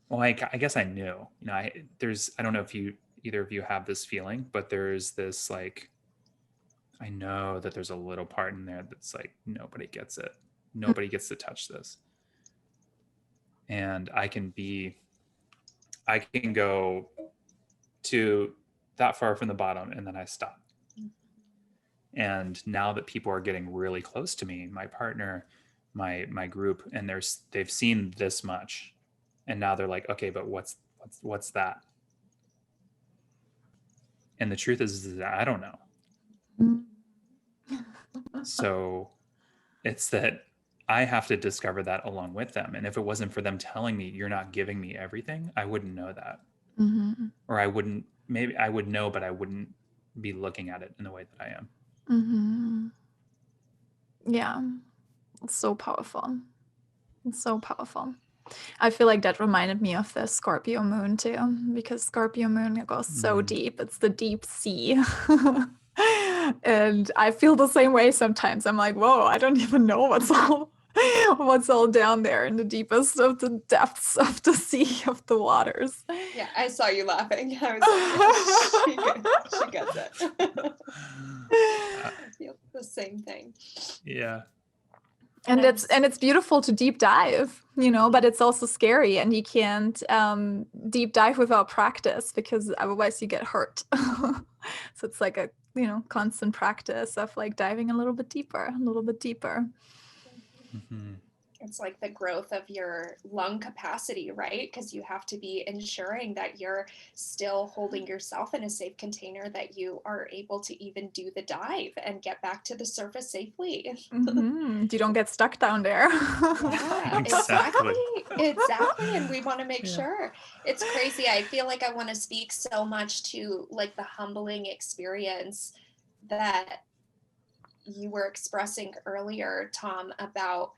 Well, I guess I knew. I don't know if either of you have this feeling, but there's this, like, I know that there's a little part in there that's like, nobody gets it. Nobody gets to touch this. And I can go to that far from the bottom, and then I stop. And now that people are getting really close to me, my partner, my group, and they've seen this much, and now they're like, okay, but what's that? And the truth is that I don't know. So it's that I have to discover that along with them. And if it wasn't for them telling me, you're not giving me everything, I wouldn't know that. Mm-hmm. Or maybe I would know, but I wouldn't be looking at it in the way that I am. Mm-hmm. Yeah, it's so powerful. It's so powerful. I feel like that reminded me of the Scorpio moon too, because Scorpio moon goes so deep. It's the deep sea. And I feel the same way sometimes. I'm like, whoa, I don't even know what's all down there in the deepest of the depths of the sea, of the waters. Yeah, I saw you laughing. I was like, yeah, she gets it. I feel the same thing. Yeah. And it's beautiful to deep dive, but it's also scary, and you can't deep dive without practice, because otherwise you get hurt. So it's like a constant practice of like diving a little bit deeper. Mm-hmm. It's like the growth of your lung capacity, right? Because you have to be ensuring that you're still holding yourself in a safe container, that you are able to even do the dive and get back to the surface safely. Mm-hmm. You don't get stuck down there. Yeah, Exactly. And we want to make sure. It's crazy. I feel like I want to speak so much to like the humbling experience that you were expressing earlier, Tom, about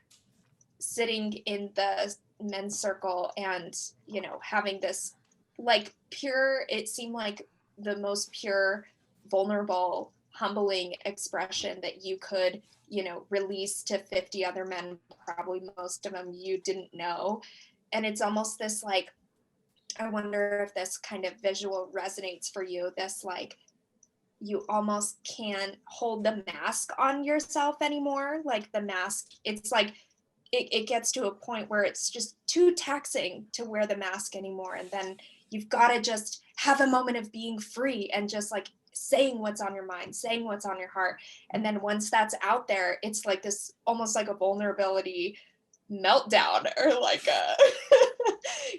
sitting in the men's circle and having this like pure, it seemed like the most pure, vulnerable, humbling expression that you could release to 50 other men, probably most of them you didn't know. And it's almost this like, I wonder if this kind of visual resonates for you, this like, you almost can't hold the mask on yourself anymore. Like the mask, it's like it gets to a point where it's just too taxing to wear the mask anymore. And then you've got to just have a moment of being free and just like saying what's on your mind, saying what's on your heart. And then once that's out there, it's like this, almost like a vulnerability meltdown, or like a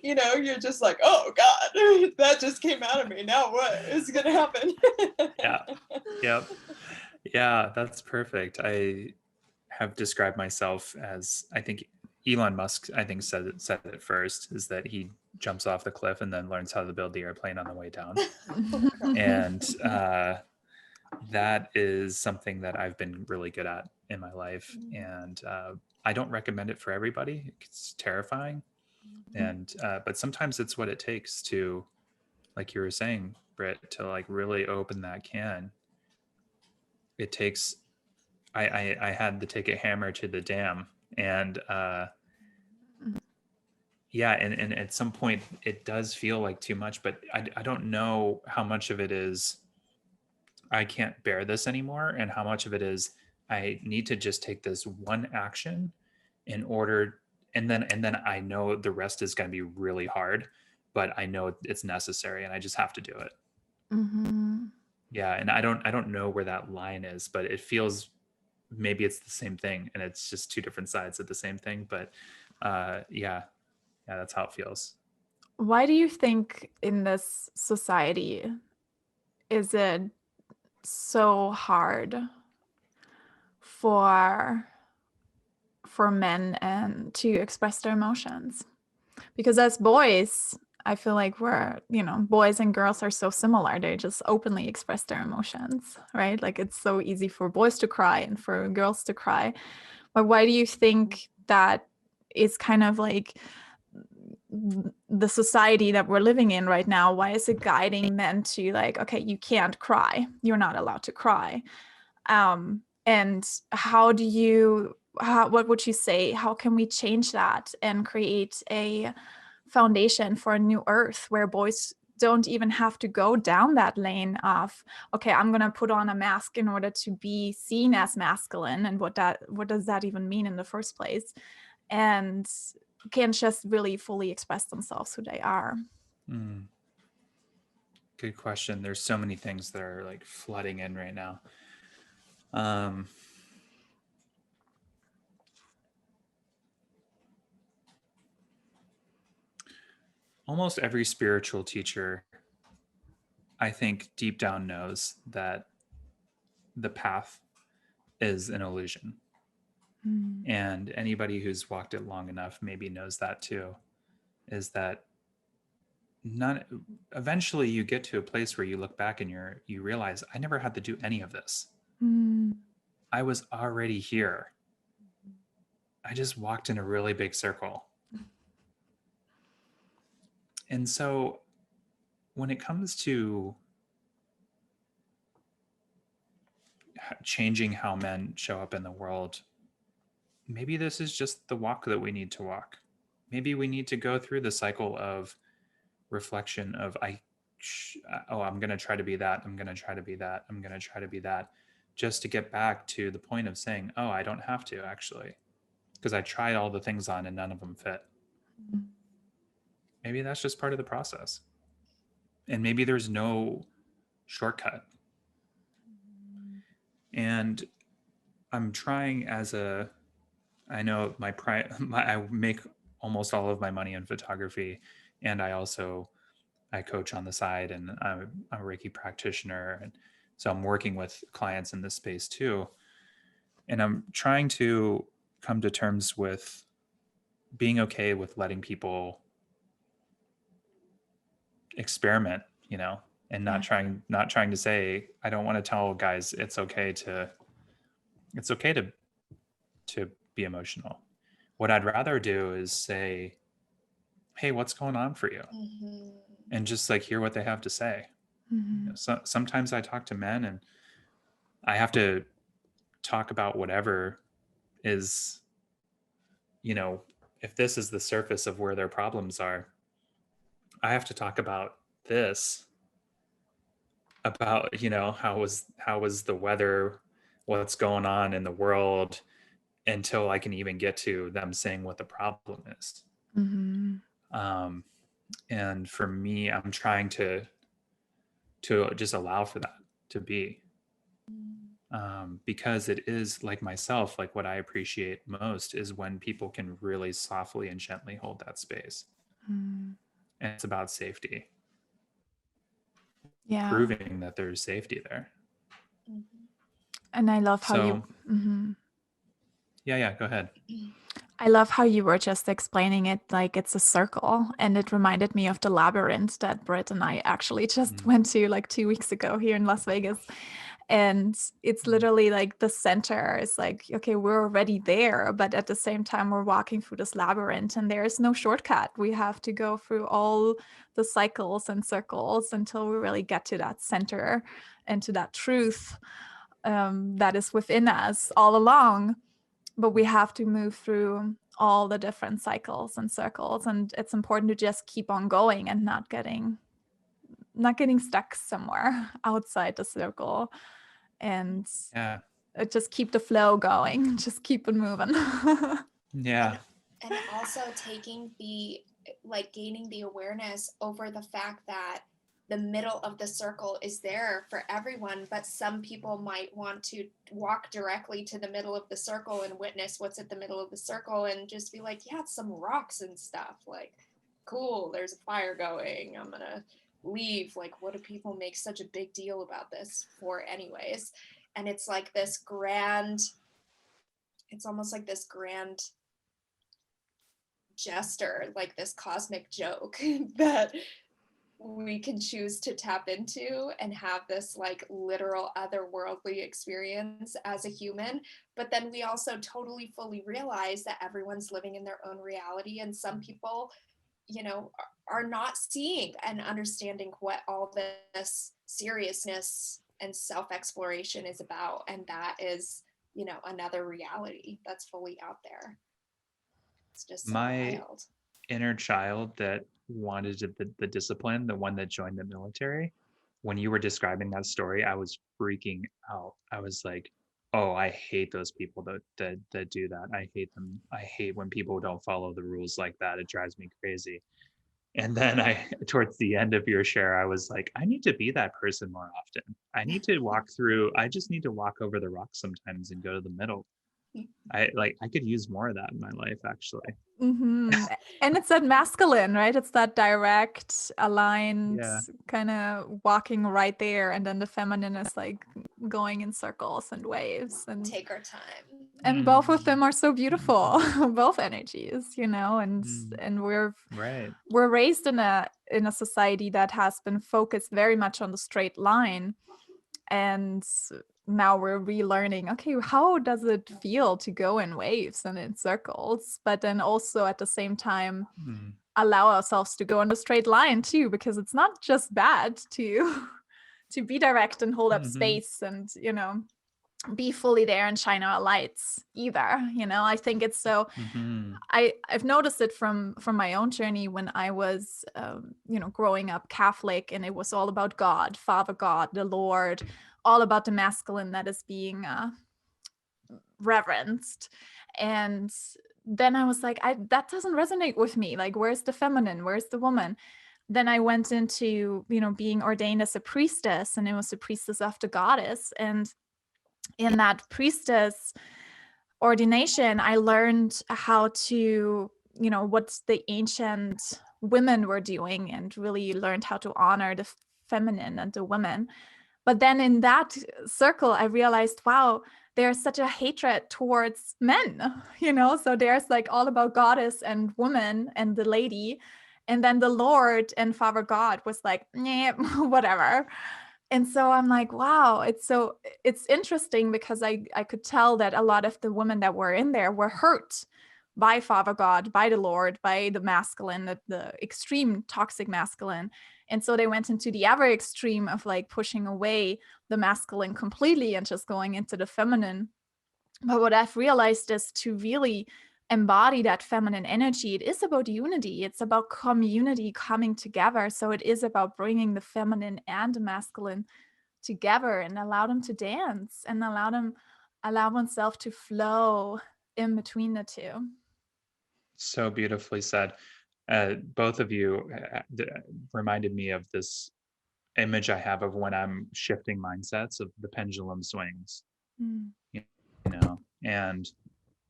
you're just like, oh God, that just came out of me. Now what is going to happen? Yeah. Yep. Yeah, that's perfect. I have described myself as, I think Elon Musk, said it first, is that he jumps off the cliff and then learns how to build the airplane on the way down. And that is something that I've been really good at in my life. And I don't recommend it for everybody. It's terrifying. And but sometimes it's what it takes to, like you were saying, Britt, to like really open that can. It takes, I had to take a hammer to the dam, and yeah, and at some point it does feel like too much, but I don't know how much of it is I can't bear this anymore, and how much of it is I need to just take this one action in order, and then I know the rest is going to be really hard, but I know it's necessary, and I just have to do it. Mm-hmm. Yeah, and I don't know where that line is, but it feels maybe it's the same thing and it's just two different sides of the same thing. But yeah, that's how it feels. Why do you think in this society is it so hard for men and to express their emotions? Because as boys, I feel like we're, boys and girls are so similar. They just openly express their emotions, right? Like it's so easy for boys to cry and for girls to cry. But why do you think that is kind of like the society that we're living in right now? Why is it guiding men to like, okay, you can't cry. You're not allowed to cry. And what would you say? How can we change that and create a foundation for a new earth where boys don't even have to go down that lane of, okay, I'm going to put on a mask in order to be seen as masculine, and what does that even mean in the first place, and can just really fully express themselves who they are? Good question. There's so many things that are like flooding in right now. Almost every spiritual teacher, I think, deep down knows that the path is an illusion. And anybody who's walked it long enough maybe knows that too, is that eventually you get to a place where you look back and you realize, I never had to do any of this. I was already here. I just walked in a really big circle. And so when it comes to changing how men show up in the world, maybe this is just the walk that we need to walk. Maybe we need to go through the cycle of reflection of I'm going to try to be that. I'm going to try to be that. I'm going to try to be that, just to get back to the point of saying, oh, I don't have to actually, because I tried all the things on and none of them fit. Maybe that's just part of the process. And maybe there's no shortcut. And I'm trying I know I make almost all of my money in photography, and I coach on the side, and I'm a Reiki practitioner. And so I'm working with clients in this space too. And I'm trying to come to terms with being okay with letting people experiment, and not trying to say, I don't want to tell guys it's okay to be emotional. What I'd rather do is say, hey, what's going on for you? And just like hear what they have to say. So sometimes I talk to men and I have to talk about whatever is, if this is the surface of where their problems are, I have to talk about this, about, how was the weather, what's going on in the world, until I can even get to them saying what the problem is. And for me, I'm trying to just allow for that to be, because it is, like myself, like what I appreciate most is when people can really softly and gently hold that space. And it's about safety. Yeah. Proving that there's safety there. And I love how Yeah, go ahead. I love how you were just explaining it like it's a circle, and it reminded me of the labyrinth that Britt and I actually just went to like 2 weeks ago here in Las Vegas. And it's literally like the center is like, okay, we're already there, but at the same time we're walking through this labyrinth and there is no shortcut. We have to go through all the cycles and circles until we really get to that center and to that truth that is within us all along. But we have to move through all the different cycles and circles, and it's important to just keep on going and not getting stuck somewhere outside the circle, and just keep the flow going, just keep it moving. And also gaining the awareness over the fact that the middle of the circle is there for everyone, but some people might want to walk directly to the middle of the circle and witness what's at the middle of the circle and just be like, yeah, it's some rocks and stuff. Like, cool, there's a fire going. I'm gonna leave. Like, what do people make such a big deal about this for anyways? And it's like this grand, it's almost like this grand gesture, like this cosmic joke that we can choose to tap into and have this like literal otherworldly experience as a human. But then we also totally fully realize that everyone's living in their own reality, and some people, you know, are not seeing and understanding what all this seriousness and self-exploration is about. And that is, you know, another reality that's fully out there. It's just so wild. Inner child that wanted the discipline, the one that joined the military, when you were describing that story, I was freaking out. I was like, oh, I hate those people that do that. I hate them. I hate when people don't follow the rules like that. It drives me crazy. And then towards the end of your share, I was like, I need to be that person more often. I just need to walk over the rocks sometimes and go to the middle. I could use more of that in my life, actually. Mm-hmm. And it's that masculine, right? It's that direct, aligned, kind of walking right there. And then the feminine is like going in circles and waves. And take our time. And both of them are so beautiful, both energies, you know, and we're raised in a society that has been focused very much on the straight line. And now we're relearning, okay, how does it feel to go in waves and in circles, but then also at the same time allow ourselves to go on the straight line too, because it's not just bad to be direct and hold up space and, you know, be fully there and shine our lights either. You know, I think it's so I've noticed it from my own journey when I was you know, growing up Catholic, and it was all about God, Father God, the Lord, all about the masculine that is being reverenced. And then I was like, that doesn't resonate with me. Like, where's the feminine? Where's the woman? Then I went into, you know, being ordained as a priestess, and it was a priestess of the goddess. And in that priestess ordination, I learned how to, you know, what the ancient women were doing, and really learned how to honor the feminine and the women. But then in that circle, I realized, wow, there's such a hatred towards men, you know? So there's like all about goddess and woman and the lady. And then the Lord and Father God was like, nah, whatever. And so I'm like, wow, it's interesting, because I could tell that a lot of the women that were in there were hurt by Father God, by the Lord, by the masculine, the extreme toxic masculine. And so they went into the other extreme of like pushing away the masculine completely and just going into the feminine. But what I've realized is to really embody that feminine energy, it is about unity. It's about community coming together. So it is about bringing the feminine and the masculine together and allow them to dance and allow oneself to flow in between the two. So beautifully said. Both of you reminded me of this image I have of when I'm shifting mindsets of the pendulum swings, you know, and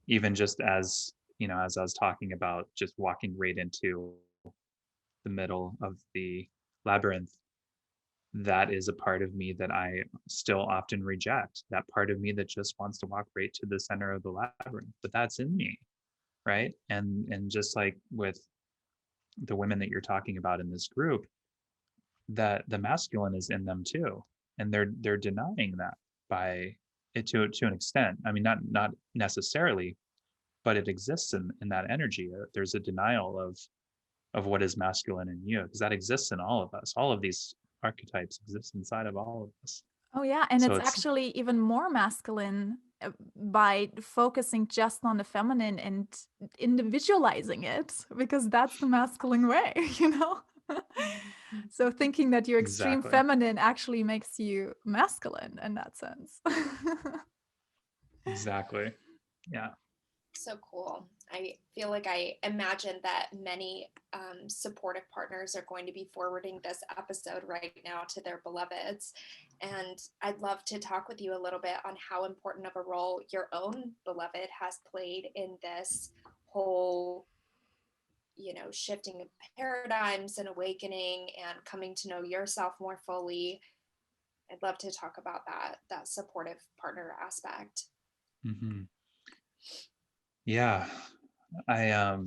even just as, you know, as I was talking about just walking right into the middle of the labyrinth, that is a part of me that I still often reject, that part of me that just wants to walk right to the center of the labyrinth, but that's in me, right? And just like with the women that you're talking about in this group, that the masculine is in them too, and they're denying that by it to an extent. I mean, not necessarily, but it exists in that energy. There's a denial of what is masculine in you, because that exists in all of us. All of these archetypes exist inside of all of us. Oh yeah, and So it's actually even more masculine by focusing just on the feminine and individualizing it, because that's the masculine way, you know? So thinking that your extreme feminine actually makes you masculine in that sense. Exactly. Yeah. So cool. I feel like I imagine that many supportive partners are going to be forwarding this episode right now to their beloveds. And I'd love to talk with you a little bit on how important of a role your own beloved has played in this whole, shifting of paradigms and awakening and coming to know yourself more fully. I'd love to talk about that supportive partner aspect. Mm-hmm. Yeah, I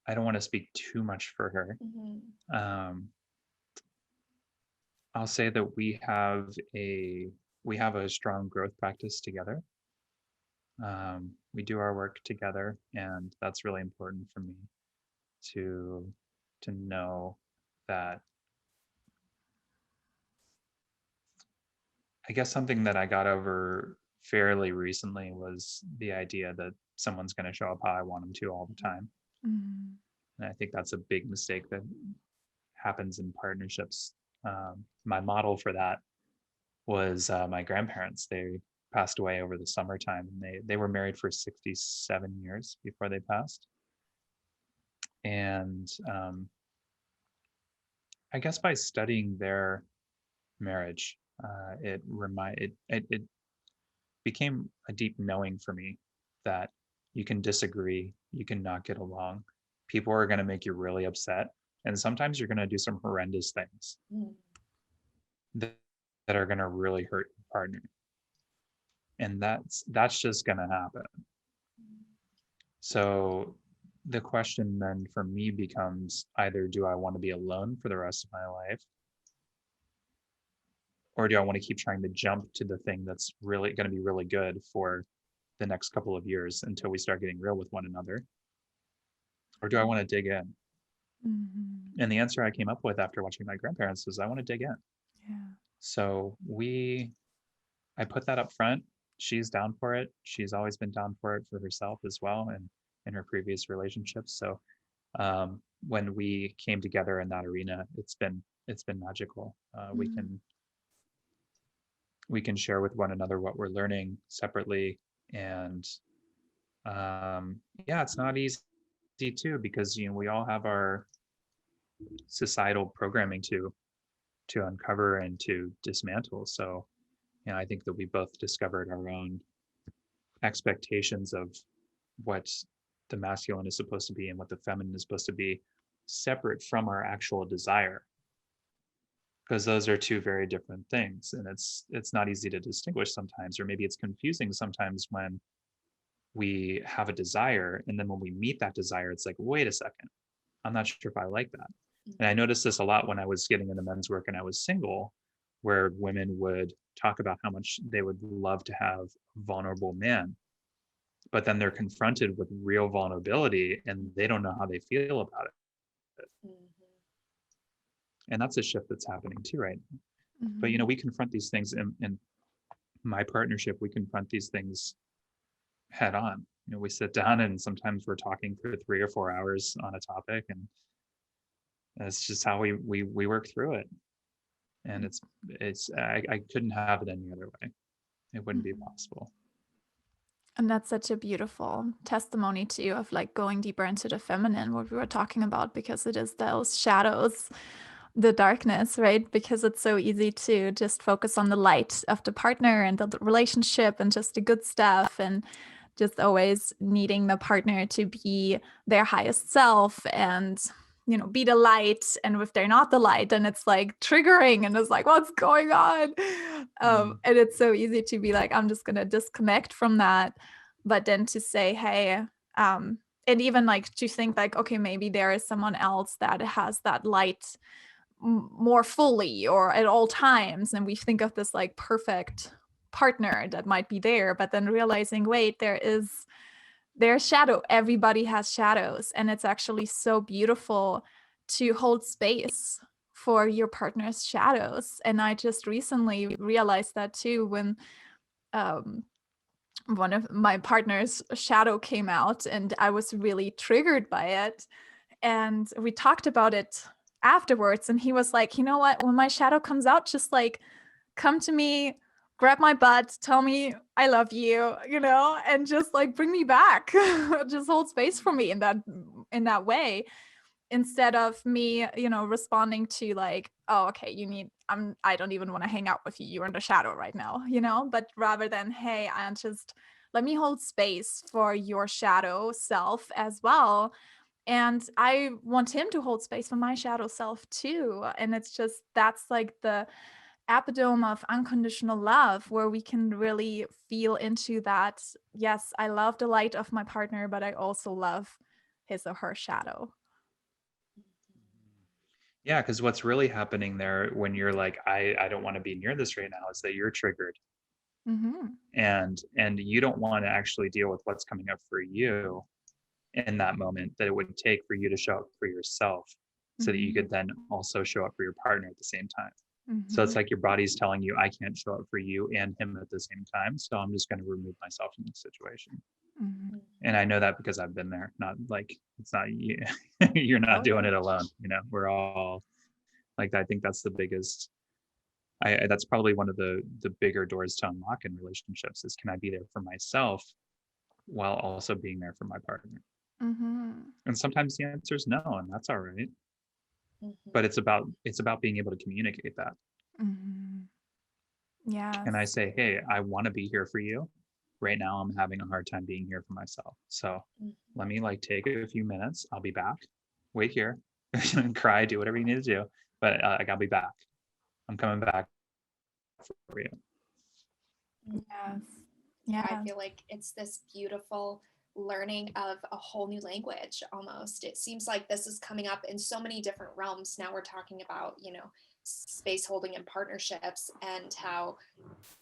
don't want to speak too much for her. Mm-hmm. I'll say that we have a strong growth practice together. We do our work together, and that's really important for me to know that. I guess something that I got over fairly recently was the idea that someone's going to show up how I want them to all the time. Mm-hmm. And I think that's a big mistake that happens in partnerships. My model for that was my grandparents. They passed away over the summertime, and they were married for 67 years before they passed. And I guess by studying their marriage, it became a deep knowing for me that you can disagree, you can not get along. People are going to make you really upset, and sometimes you're going to do some horrendous things that are going to really hurt your partner, and that's just going to happen. So the question then for me becomes, either do I want to be alone for the rest of my life, or do I want to keep trying to jump to the thing that's really going to be really good for the next couple of years until we start getting real with one another? Or do I want to dig in? Mm-hmm. And the answer I came up with after watching my grandparents is I want to dig in. Yeah. So I put that up front. She's down for it. She's always been down for it for herself as well, and in her previous relationships. So when we came together in that arena, it's been magical. We can share with one another what we're learning separately, and it's not easy too, because we all have our societal programming to uncover and to dismantle. So I think that we both discovered our own expectations of what the masculine is supposed to be and what the feminine is supposed to be, separate from our actual desire, because those are two very different things, and it's not easy to distinguish sometimes, or maybe it's confusing sometimes when we have a desire, and then when we meet that desire, it's like, wait a second, I'm not sure if I like that. And I noticed this a lot when I was getting into men's work and I was single, where women would talk about how much they would love to have a vulnerable man, but then they're confronted with real vulnerability and they don't know how they feel about it. And that's a shift that's happening too right now. But we confront these things in my partnership. We confront these things head on. We sit down and sometimes we're talking for 3 or 4 hours on a topic, and that's just how we work through it. And I couldn't have it any other way. It wouldn't be possible. And that's such a beautiful testimony too, of like going deeper into the feminine, what we were talking about, because it is those shadows, the darkness, right? Because it's so easy to just focus on the light of the partner and the relationship and just the good stuff, and just always needing the partner to be their highest self and be the light. And if they're not the light, then it's like triggering and it's like, what's going on? And it's so easy to be like, I'm just gonna disconnect from that. But then to say, hey, and even like to think like, okay, maybe there is someone else that has that light more fully or at all times, and we think of this like perfect partner that might be there, but then realizing, wait, there's shadow. Everybody has shadows, and it's actually so beautiful to hold space for your partner's shadows. And I just recently realized that too, when one of my partner's shadow came out, and I was really triggered by it, and we talked about it afterwards, and he was like, you know what, when my shadow comes out, just like come to me grab my butt, tell me I love you, and just like bring me back. Just hold space for me in that way, instead of me, responding to like, oh, okay, I don't even want to hang out with you. You're in the shadow right now, but rather than, hey, and just let me hold space for your shadow self as well. And I want him to hold space for my shadow self too. And it's just, that's like the epitome of unconditional love, where we can really feel into that. Yes, I love the light of my partner, but I also love his or her shadow. Yeah, because what's really happening there when you're like, I don't want to be near this right now, is that you're triggered, Mm-hmm. and you don't want to actually deal with what's coming up for you in that moment, that it would take for you to show up for yourself, so that you could then also show up for your partner at the same time. So it's like your body's telling you, I can't show up for you and him at the same time, so I'm just going to remove myself from the situation. Mm-hmm. And I know that because I've been there. Not like, it's not you. You're not doing it alone. We're all like, I think that's the biggest. That's probably one of the bigger doors to unlock in relationships, is, can I be there for myself while also being there for my partner? Mm-hmm. And sometimes the answer is no, and that's all right. Mhm. But it's about being able to communicate that. Mm-hmm. Yes. And I say, hey, I want to be here for you. Right now, I'm having a hard time being here for myself. So let me like take a few minutes. I'll be back. Wait here, cry, do whatever you need to do. But I'll be back. I'm coming back for you. Yes. Yeah. I feel like it's this beautiful learning of a whole new language almost. It seems like this is coming up in so many different realms. Now we're talking about, space holding and partnerships, and how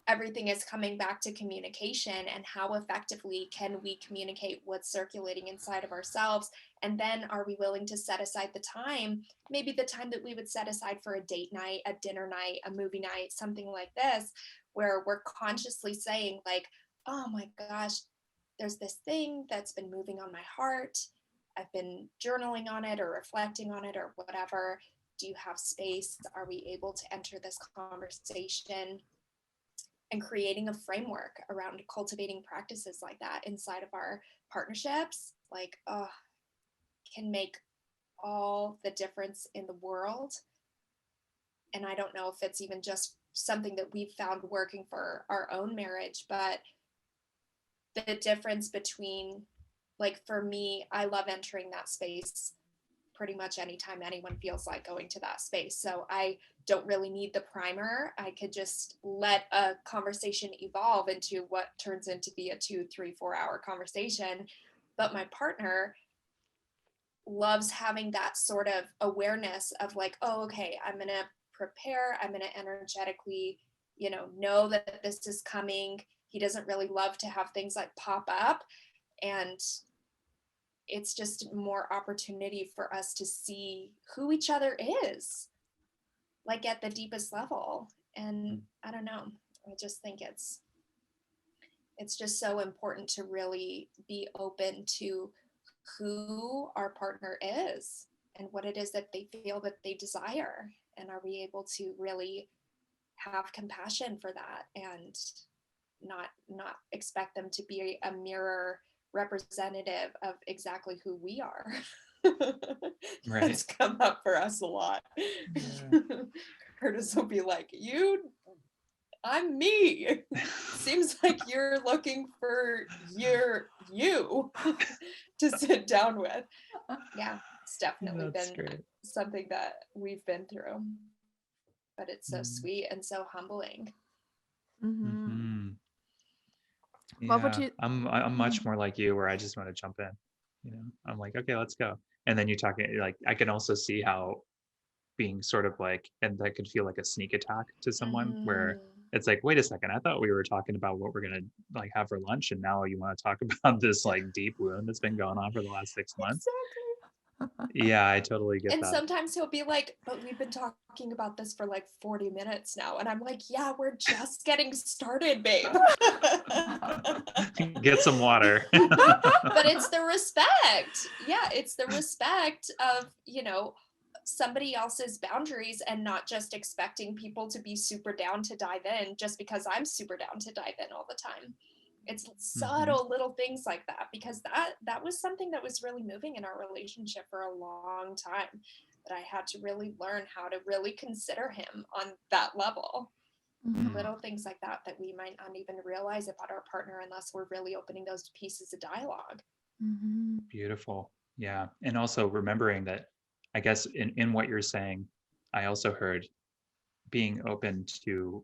everything is coming back to communication, and how effectively can we communicate what's circulating inside of ourselves. And then are we willing to set aside the time, maybe the time that we would set aside for a date night, a dinner night, a movie night, something like this, where we're consciously saying like, oh my gosh, there's this thing that's been moving on my heart. I've been journaling on it or reflecting on it or whatever. Do you have space? Are we able to enter this conversation? And creating a framework around cultivating practices like that inside of our partnerships, like, can make all the difference in the world. And I don't know if it's even just something that we've found working for our own marriage, but the difference between, like, for me, I love entering that space pretty much anytime anyone feels like going to that space. So I don't really need the primer. I could just let a conversation evolve into what turns into be a 2, 3, 4 hour conversation. But my partner loves having that sort of awareness of like, oh, okay, I'm going to prepare. I'm going to energetically, know that this is coming. He doesn't really love to have things like pop up. And it's just more opportunity for us to see who each other is, like at the deepest level. And I don't know, I just think it's just so important to really be open to who our partner is and what it is that they feel that they desire. And are we able to really have compassion for that, and not expect them to be a mirror representative of exactly who we are. Right. That's come up for us a lot. Yeah. Curtis will be like, I'm me. Seems like you're looking for you to sit down with. Yeah, it's definitely been great. Something that we've been through, but it's so sweet and so humbling. Mm-hmm. Yeah, what would you... I'm much more like you, where I just want to jump in. I'm like, okay, let's go. And then you're talking, like, I can also see how being sort of like, and that could feel like a sneak attack to someone, where it's like, wait a second, I thought we were talking about what we're gonna like have for lunch, and now you want to talk about this like deep wound that's been going on for the last 6 months. Exactly. Yeah, I totally get and that. And sometimes he'll be like, but we've been talking about this for like 40 minutes now. And I'm like, yeah, we're just getting started, babe. Get some water. But it's the respect. Yeah, it's the respect of, somebody else's boundaries and not just expecting people to be super down to dive in just because I'm super down to dive in all the time. It's subtle little things like that, because that was something that was really moving in our relationship for a long time, that I had to really learn how to really consider him on that level. Little things like that that we might not even realize about our partner unless we're really opening those pieces of dialogue. Beautiful. Yeah. And also remembering that, I guess in what you're saying, I also heard being open to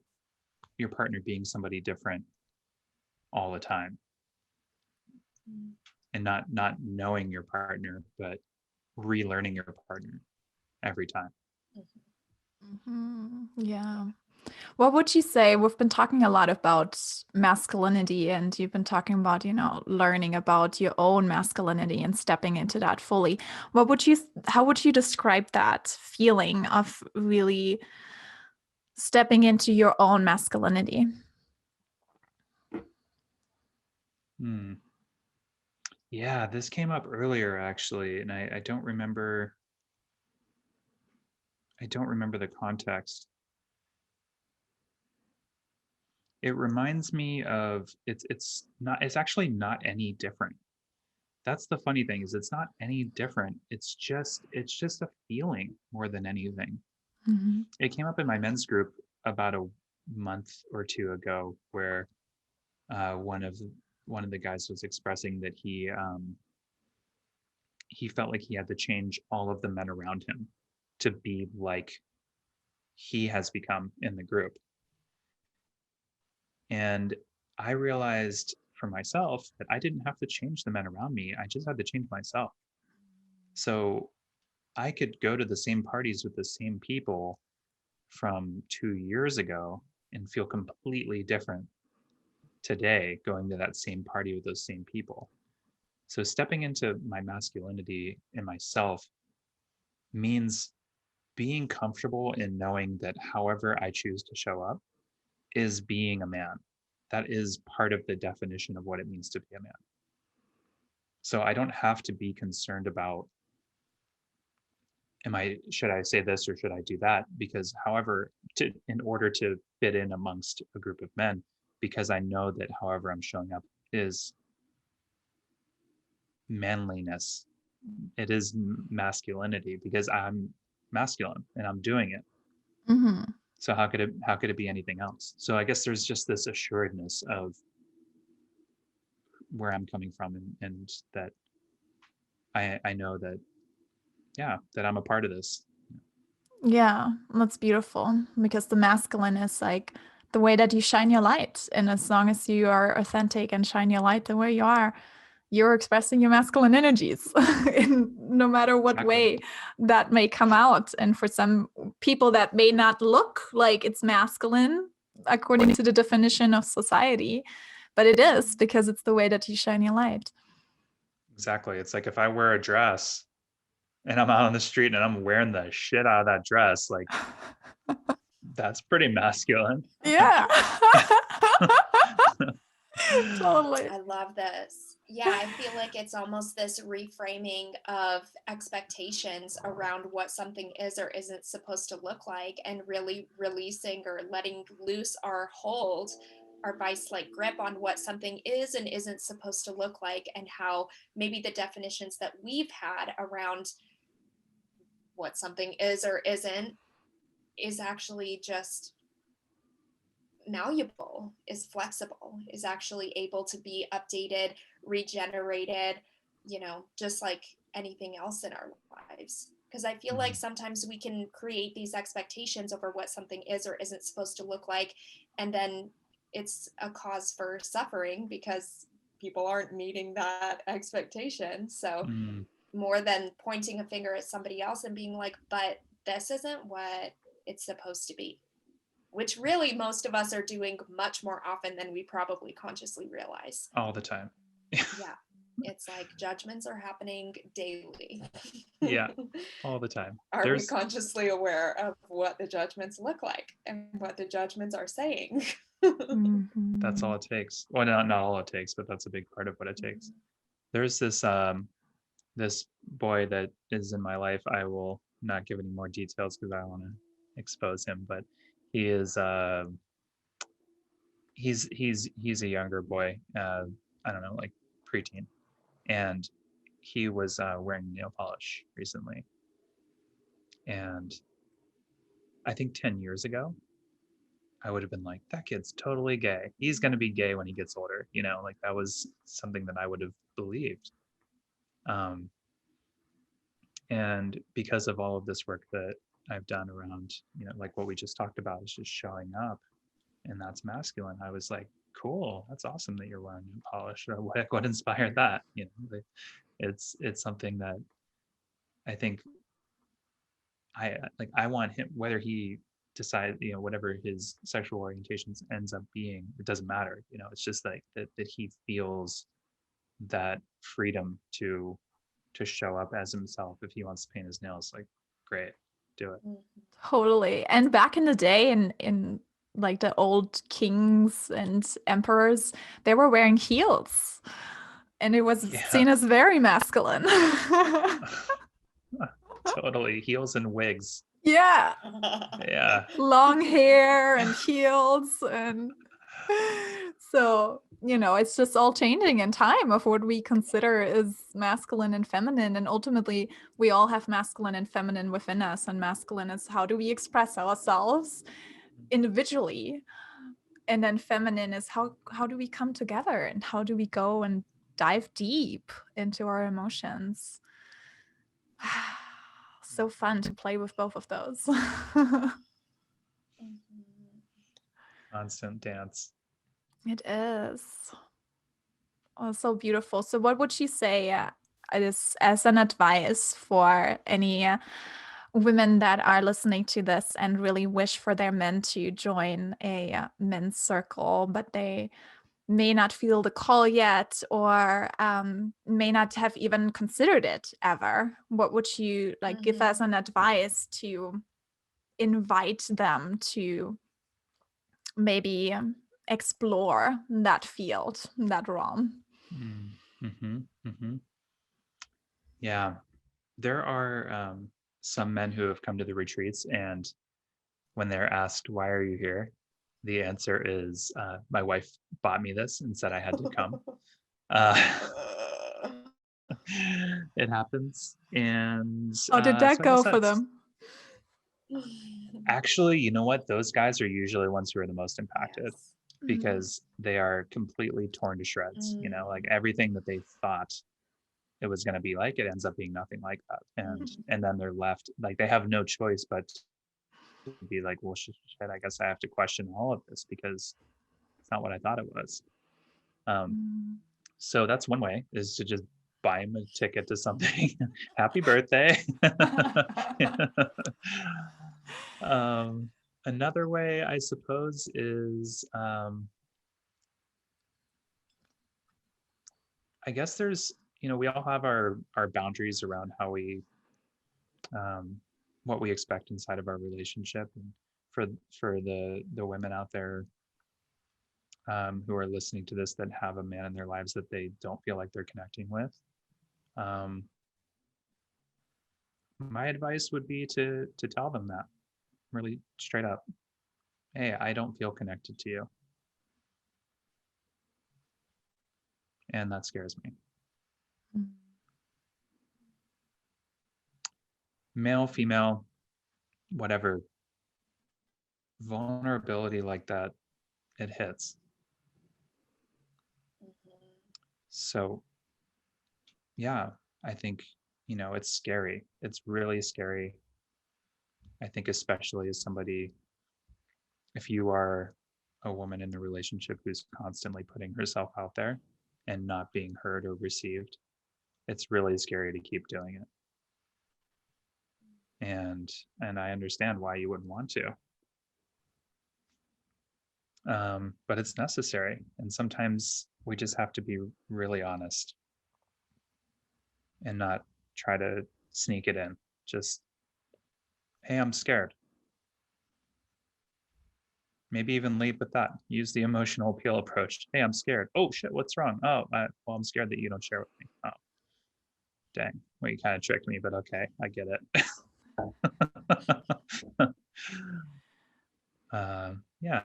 your partner being somebody different all the time, and not knowing your partner, but relearning your partner every time. Yeah. What would you say? We've been talking a lot about masculinity, and you've been talking about, learning about your own masculinity and stepping into that fully. How would you describe that feeling of really stepping into your own masculinity? Yeah, this came up earlier actually, and I don't remember the context. It reminds me of it's actually not any different. That's the funny thing, is it's not any different. It's just a feeling more than anything. It came up in my men's group about a month or two ago, where one of the guys was expressing that he felt like he had to change all of the men around him to be like he has become in the group. And I realized for myself that I didn't have to change the men around me. I just had to change myself. So I could go to the same parties with the same people from 2 years ago and feel completely different today going to that same party with those same people. So stepping into my masculinity in myself means being comfortable in knowing that however I choose to show up is being a man. That is part of the definition of what it means to be a man. So I don't have to be concerned about, should I say this or should I do that? Because in order to fit in amongst a group of men, because I know that however I'm showing up is manliness. It is masculinity, because I'm masculine and I'm doing it. So how could it be anything else? So I guess there's just this assuredness of where I'm coming from, and that I know that, yeah, that I'm a part of this. Yeah, that's beautiful, because the masculine is like the way that you shine your light. And as long as you are authentic and shine your light the way you are, you're expressing your masculine energies in no matter what way that may come out. And for some people, that may not look like it's masculine according to the definition of society, but it is, because it's the way that you shine your light. Exactly. It's like if I wear a dress and I'm out on the street and I'm wearing the shit out of that dress, like that's pretty masculine. Yeah. Totally. I love this. Yeah, I feel like it's almost this reframing of expectations around what something is or isn't supposed to look like, and really releasing or letting loose our hold, our vice-like grip on what something is and isn't supposed to look like, and how maybe the definitions that we've had around what something is or isn't is actually just malleable, is flexible, is actually able to be updated, regenerated, just like anything else in our lives. Because I feel like sometimes we can create these expectations over what something is or isn't supposed to look like, and then it's a cause for suffering because people aren't meeting that expectation. So more than pointing a finger at somebody else and being like, but this isn't what it's supposed to be, which really most of us are doing much more often than we probably consciously realize. All the time. Yeah. It's like judgments are happening daily. Yeah, all the time. Are we consciously aware of what the judgments look like and what the judgments are saying? That's all it takes. Well, not all it takes, but that's a big part of what it takes. There's this this boy that is in my life. I will not give any more details because I don't want to expose him, but he is he's a younger boy, I don't know, like preteen, and he was wearing nail polish recently, and I think 10 years ago I would have been like, that kid's totally gay, he's going to be gay when he gets older, you know, like that was something that I would have believed. And because of all of this work that I've done around, you know, like what we just talked about is just showing up, and that's masculine, I was like, cool, that's awesome that you're wearing nail polish. Or what inspired that? You know, it's something that I think I want him, whether he decides, you know, whatever his sexual orientations ends up being, it doesn't matter. You know, it's just like that he feels that freedom to show up as himself. If he wants to paint his nails, like, great, do it. Totally. And back in the day, in like the old kings and emperors, they were wearing heels, and it was seen as very masculine. Totally, heels and wigs. Yeah. Yeah. Long hair and heels, and so, you know, it's just all changing in time of what we consider is masculine and feminine, and ultimately we all have masculine and feminine within us, and masculine is how do we express ourselves individually, and then feminine is how do we come together, and how do we go and dive deep into our emotions. So fun to play with both of those. Constant dance. It is. Oh, so beautiful. So what would you say as an advice for any women that are listening to this and really wish for their men to join a men's circle, but they may not feel the call yet, or may not have even considered it ever? What would you like give as an advice to invite them to maybe explore that field, that realm? Yeah, there are some men who have come to the retreats, and when they're asked, why are you here, the answer is, my wife bought me this and said I had to come. It happens. And how did that so go for them? Actually, you know what? Those guys are usually the ones who are the most impacted. Yes. Because they are completely torn to shreds. You know, like everything that they thought it was going to be like, it ends up being nothing like that. And then they're left, like they have no choice but to be like, well, shit, I guess I have to question all of this because it's not what I thought it was. So that's one way, is to just buy him a ticket to something. Happy birthday. Another way, I suppose, is I guess there's, you know, we all have our boundaries around how we what we expect inside of our relationship. And for the women out there who are listening to this that have a man in their lives that they don't feel like they're connecting with, my advice would be to tell them that really straight up. Hey, I don't feel connected to you, and that scares me. Male, female, whatever, vulnerability like that, it hits. So yeah, I think, you know, it's scary. It's really scary. I think especially as somebody, if you are a woman in a relationship who's constantly putting herself out there and not being heard or received, it's really scary to keep doing it. And I understand why you wouldn't want to. But it's necessary. And sometimes we just have to be really honest and not try to sneak it in. Just, hey, I'm scared. Maybe even lead with that. Use the emotional appeal approach. Hey, I'm scared. Oh shit, what's wrong? Oh, well, I'm scared that you don't share with me. Oh, dang. Well, you kind of tricked me, but okay, I get it. Yeah.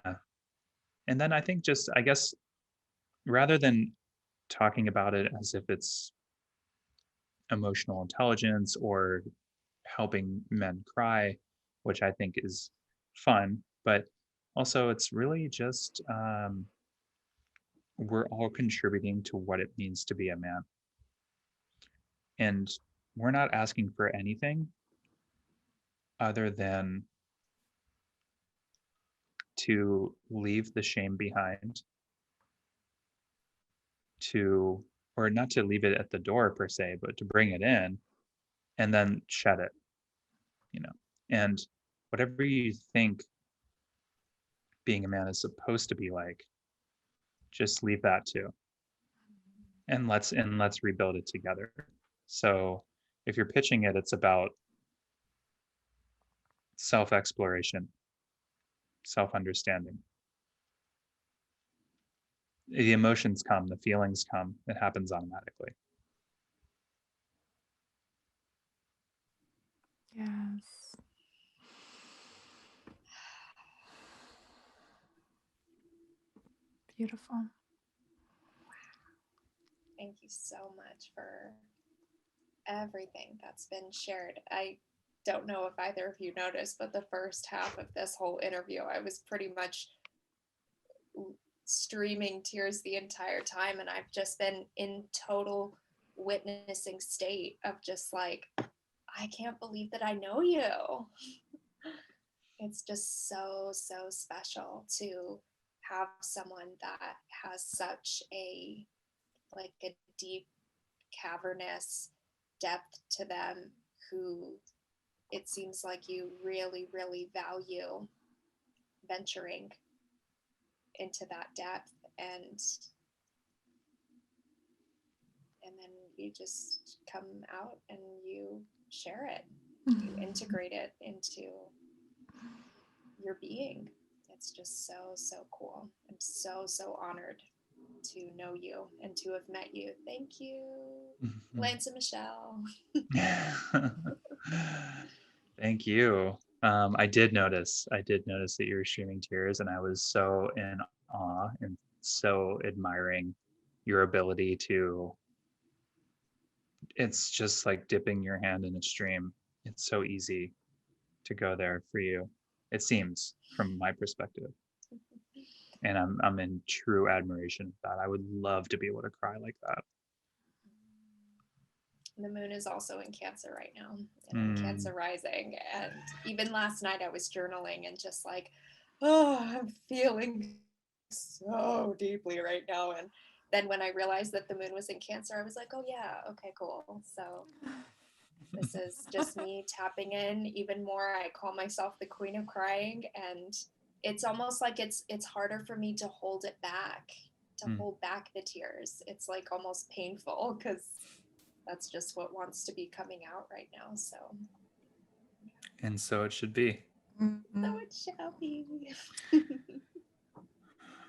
And then I think just, I guess, rather than talking about it as if it's emotional intelligence or helping men cry, which I think is fun, but also it's really just we're all contributing to what it means to be a man. And we're not asking for anything other than to leave the shame behind, to, or not to leave it at the door per se, but to bring it in and then shed it, you know. And whatever you think being a man is supposed to be like, just leave that too. And let's rebuild it together. So if you're pitching it, it's about self-exploration, self-understanding. The emotions come, the feelings come, it happens automatically. Yes. Beautiful. Thank you so much for everything that's been shared. I don't know if either of you noticed, but the first half of this whole interview, I was pretty much streaming tears the entire time. And I've just been in total witnessing state of just like, I can't believe that I know you. It's just so, so special to have someone that has such a like a deep cavernous depth to them, who it seems like you really, really value venturing into that depth, and then you just come out and you share it, you integrate it into your being. It's just so, so cool. I'm so, so honored to know you and to have met you. Thank you, Lance and Michelle. Thank you. I did notice that you were streaming tears, and I was so in awe and so admiring your ability to, it's just like dipping your hand in a stream. It's so easy to go there for you. It seems from my perspective. And I'm in true admiration of that. I would love to be able to cry like that. The moon is also in Cancer right now, and I'm Cancer rising. And even last night I was journaling and just like, oh, I'm feeling so deeply right now. And then when I realized that the moon was in Cancer, I was like, oh yeah, okay, cool. So this is just me tapping in even more. I call myself the queen of crying, and it's almost like it's harder for me to hold it back, to hold back the tears. It's like almost painful because that's just what wants to be coming out right now. So, and so it should be. so it shall be.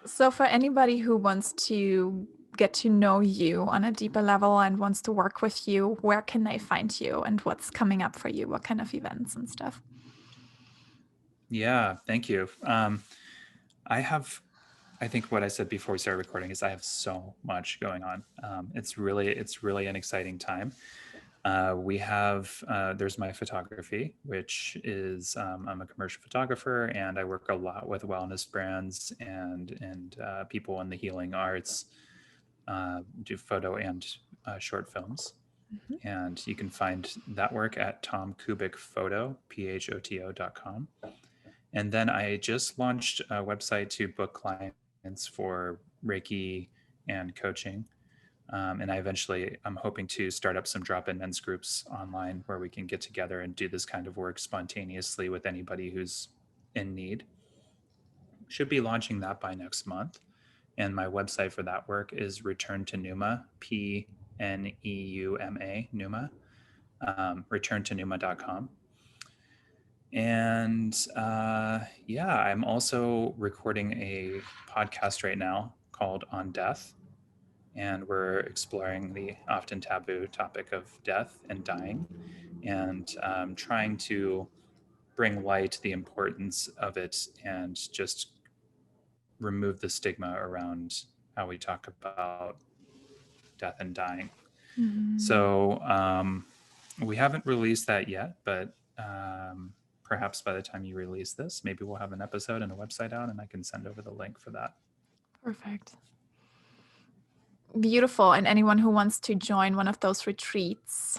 So for anybody who wants to get to know you on a deeper level and wants to work with you, where can they find you and what's coming up for you? What kind of events and stuff? Yeah, thank you. I think what I said before we started recording is I have so much going on. It's really an exciting time. We have, there's my photography, which is, I'm a commercial photographer, and I work a lot with wellness brands and people in the healing arts, do photo and short films. And you can find that work at photophoto.com. And then I just launched a website to book clients for Reiki and coaching. And I'm hoping to start up some drop-in men's groups online where we can get together and do this kind of work spontaneously with anybody who's in need. Should be launching that by next month. And my website for that work is Return to Pneuma, Pneuma, Pneuma, returntonuma.com. And yeah, I'm also recording a podcast right now called On Death. And we're exploring the often taboo topic of death and dying, and trying to bring light to the importance of it and just remove the stigma around how we talk about death and dying. So we haven't released that yet, but perhaps by the time you release this, maybe we'll have an episode and a website out, and I can send over the link for that. Perfect. Beautiful. And anyone who wants to join one of those retreats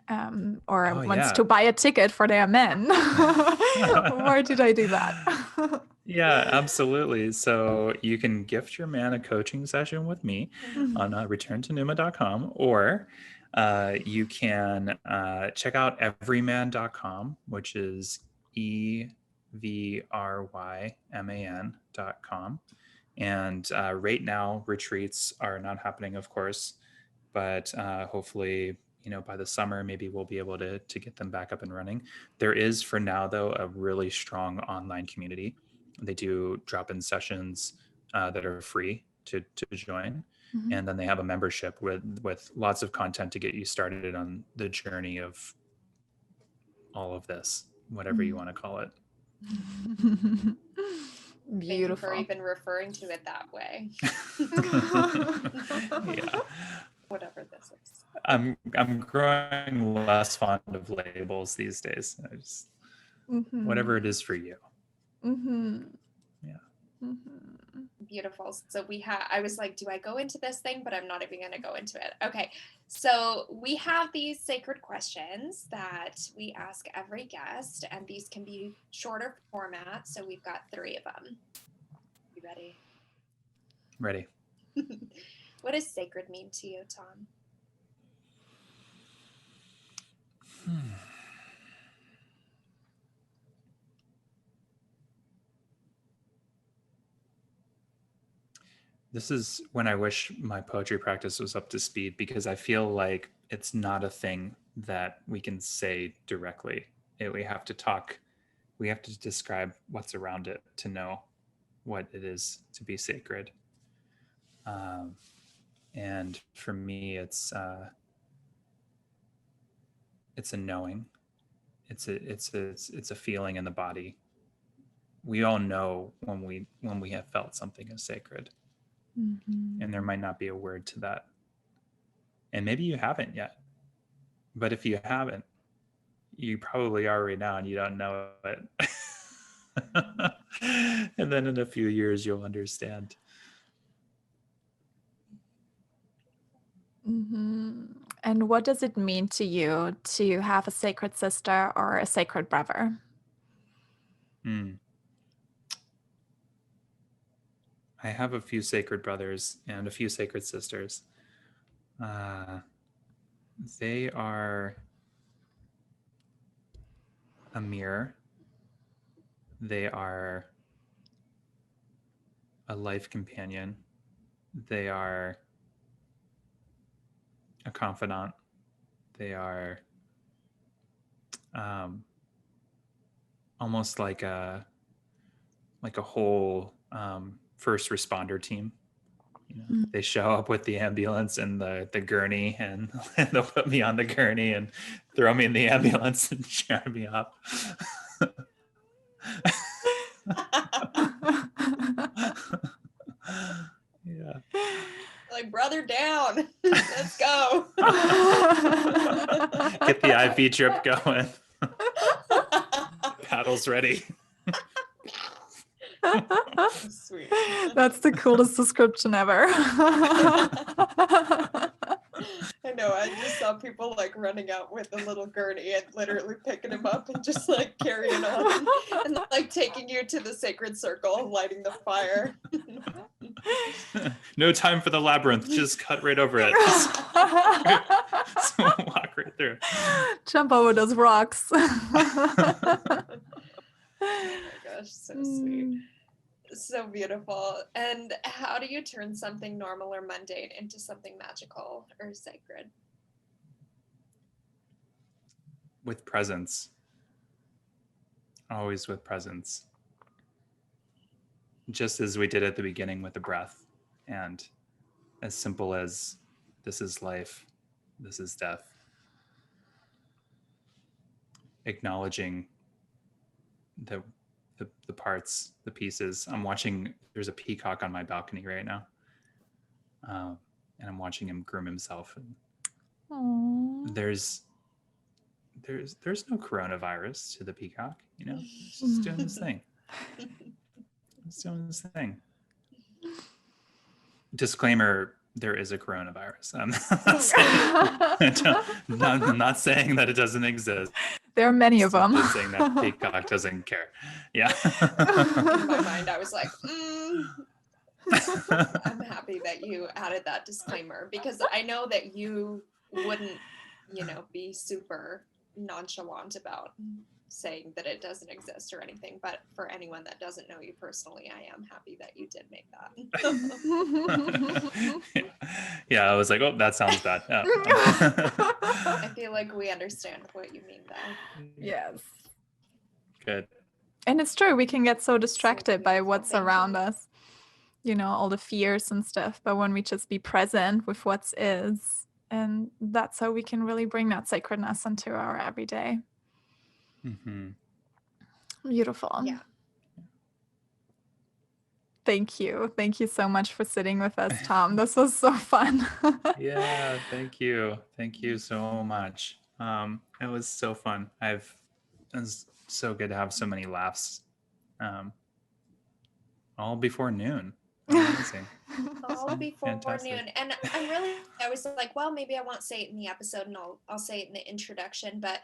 or wants to buy a ticket for their men, where did I do that? Yeah, absolutely. So you can gift your man a coaching session with me on returntonuma.com, or you can check out everyman.com, which is EVRYMAN.com. And right now, retreats are not happening, of course, but hopefully, by the summer, maybe we'll be able to get them back up and running. There is, for now, though, a really strong online community. They do drop-in sessions that are free to join. And then they have a membership with lots of content to get you started on the journey of all of this, whatever you want to call it. Beautiful. Thank you for even referring to it that way. Yeah. Whatever this is. I'm growing less fond of labels these days. I just, whatever it is for you. Yeah. Beautiful. So I was like, do I go into this thing? But I'm not even going to go into it. Okay. So we have these sacred questions that we ask every guest, and these can be shorter format. So we've got 3 of them. You ready? Ready. What does sacred mean to you, Tom? This is when I wish my poetry practice was up to speed, because I feel like it's not a thing that we can say directly. We have to talk, we have to describe what's around it to know what it is to be sacred. And for me, it's a knowing. It's a feeling in the body. We all know when we have felt something as sacred. And there might not be a word to that. And maybe you haven't yet. But if you haven't, you probably are right now and you don't know it. And then in a few years, you'll understand. And what does it mean to you to have a sacred sister or a sacred brother? I have a few sacred brothers and a few sacred sisters. They are a mirror. They are a life companion. They are a confidant. They are almost like a whole first responder team. They show up with the ambulance and the gurney, and they'll put me on the gurney and throw me in the ambulance and cheer me up. Yeah. Like, brother down. Let's go. Get the IV drip going. Paddles ready. Sweet. That's the coolest description ever. I know. I just saw people like running out with a little gurney and literally picking him up and just like carrying on and like taking you to the sacred circle and lighting the fire. No time for the labyrinth. Just cut right over it. So walk right through. Jump over those rocks. Oh my gosh, so sweet. So beautiful. And how do you turn something normal or mundane into something magical or sacred? With presence. Always with presence. Just as we did at the beginning with the breath. And as simple as this is life, this is death. Acknowledging the parts, the pieces. I'm watching. There's a peacock on my balcony right now, and I'm watching him groom himself. And Aww. there's no coronavirus to the peacock. You know, he's just doing his thing. He's doing his thing. Disclaimer: there is a coronavirus. I'm not saying that it doesn't exist. There are many of them. Just saying that peacock doesn't care. Yeah. In my mind, I was like, I'm happy that you added that disclaimer, because I know that you wouldn't, be super nonchalant about saying that it doesn't exist or anything. But for anyone that doesn't know you personally, I am happy that you did make that. Yeah, I was like, oh, that sounds bad. Yeah. I feel like we understand what you mean, though. Yes. Good. And it's true, we can get so distracted by beautiful. what's Thank around you. us, all the fears and stuff. But when we just be present with what's is, and that's how we can really bring that sacredness into our everyday. Mm-hmm. Beautiful. Yeah. Thank you. Thank you so much for sitting with us, Tom. This was so fun. Yeah, thank you. Thank you so much. It was so fun. It was so good to have so many laughs. All before noon. Amazing. All before Fantastic. noon. And I was like, well, maybe I won't say it in the episode, and I'll say it in the introduction. But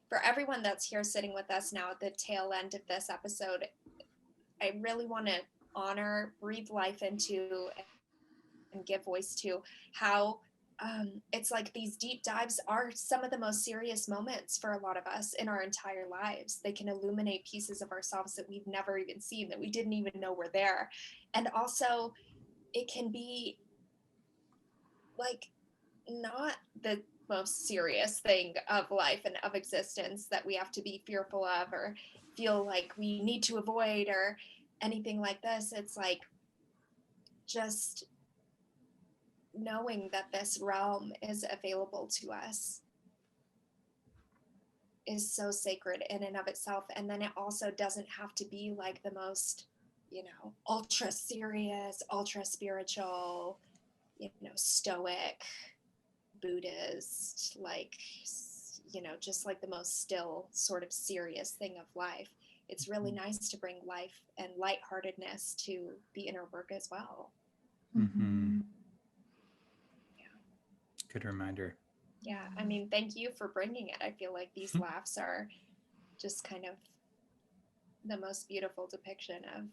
for everyone that's here sitting with us now at the tail end of this episode, I really want to honor, breathe life into, and give voice to how it's like these deep dives are some of the most serious moments for a lot of us in our entire lives. They can illuminate pieces of ourselves that we've never even seen, that we didn't even know were there. And also it can be like not the most serious thing of life and of existence that we have to be fearful of or feel like we need to avoid or anything like this. It's like just knowing that this realm is available to us is so sacred in and of itself. And then it also doesn't have to be like the most, ultra serious, ultra spiritual, stoic, Buddhist, just like the most still sort of serious thing of life. It's really nice to bring life and lightheartedness to the inner work as well. Mm-hmm. Good reminder. Yeah, I mean, thank you for bringing it. I feel like these laughs are just kind of the most beautiful depiction of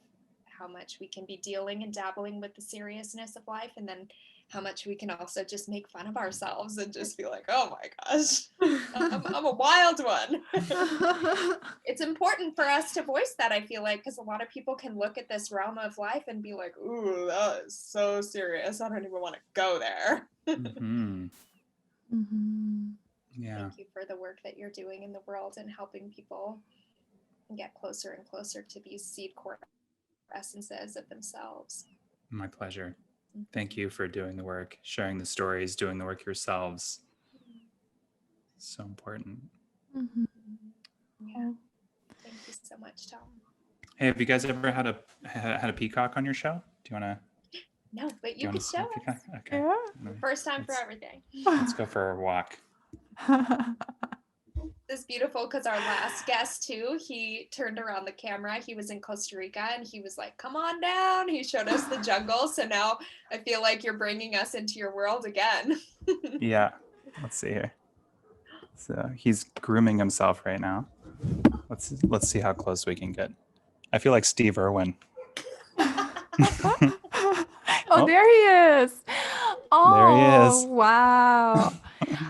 how much we can be dealing and dabbling with the seriousness of life, and then how much we can also just make fun of ourselves and just be like, oh my gosh, I'm a wild one. It's important for us to voice that, I feel like, because a lot of people can look at this realm of life and be like, ooh, that is so serious. I don't even want to go there. Mm-hmm. Mm-hmm. Yeah. Thank you for the work that you're doing in the world and helping people get closer and closer to these seed core essences of themselves. My pleasure. Thank you for doing the work, sharing the stories, doing the work yourselves. So important. Mm-hmm. Yeah. Thank you so much, Tom. Hey, have you guys ever had a peacock on your show? Do you want to? No, but you can show us. Okay. Yeah. First time for everything. Let's go for a walk. This is beautiful because our last guest too, he turned around the camera. He was in Costa Rica and he was like, come on down. He showed us the jungle. So now I feel like you're bringing us into your world again. Yeah. Let's see here. So he's grooming himself right now. Let's see how close we can get. I feel like Steve Irwin. Oh, there he is. Oh, there he is. Wow.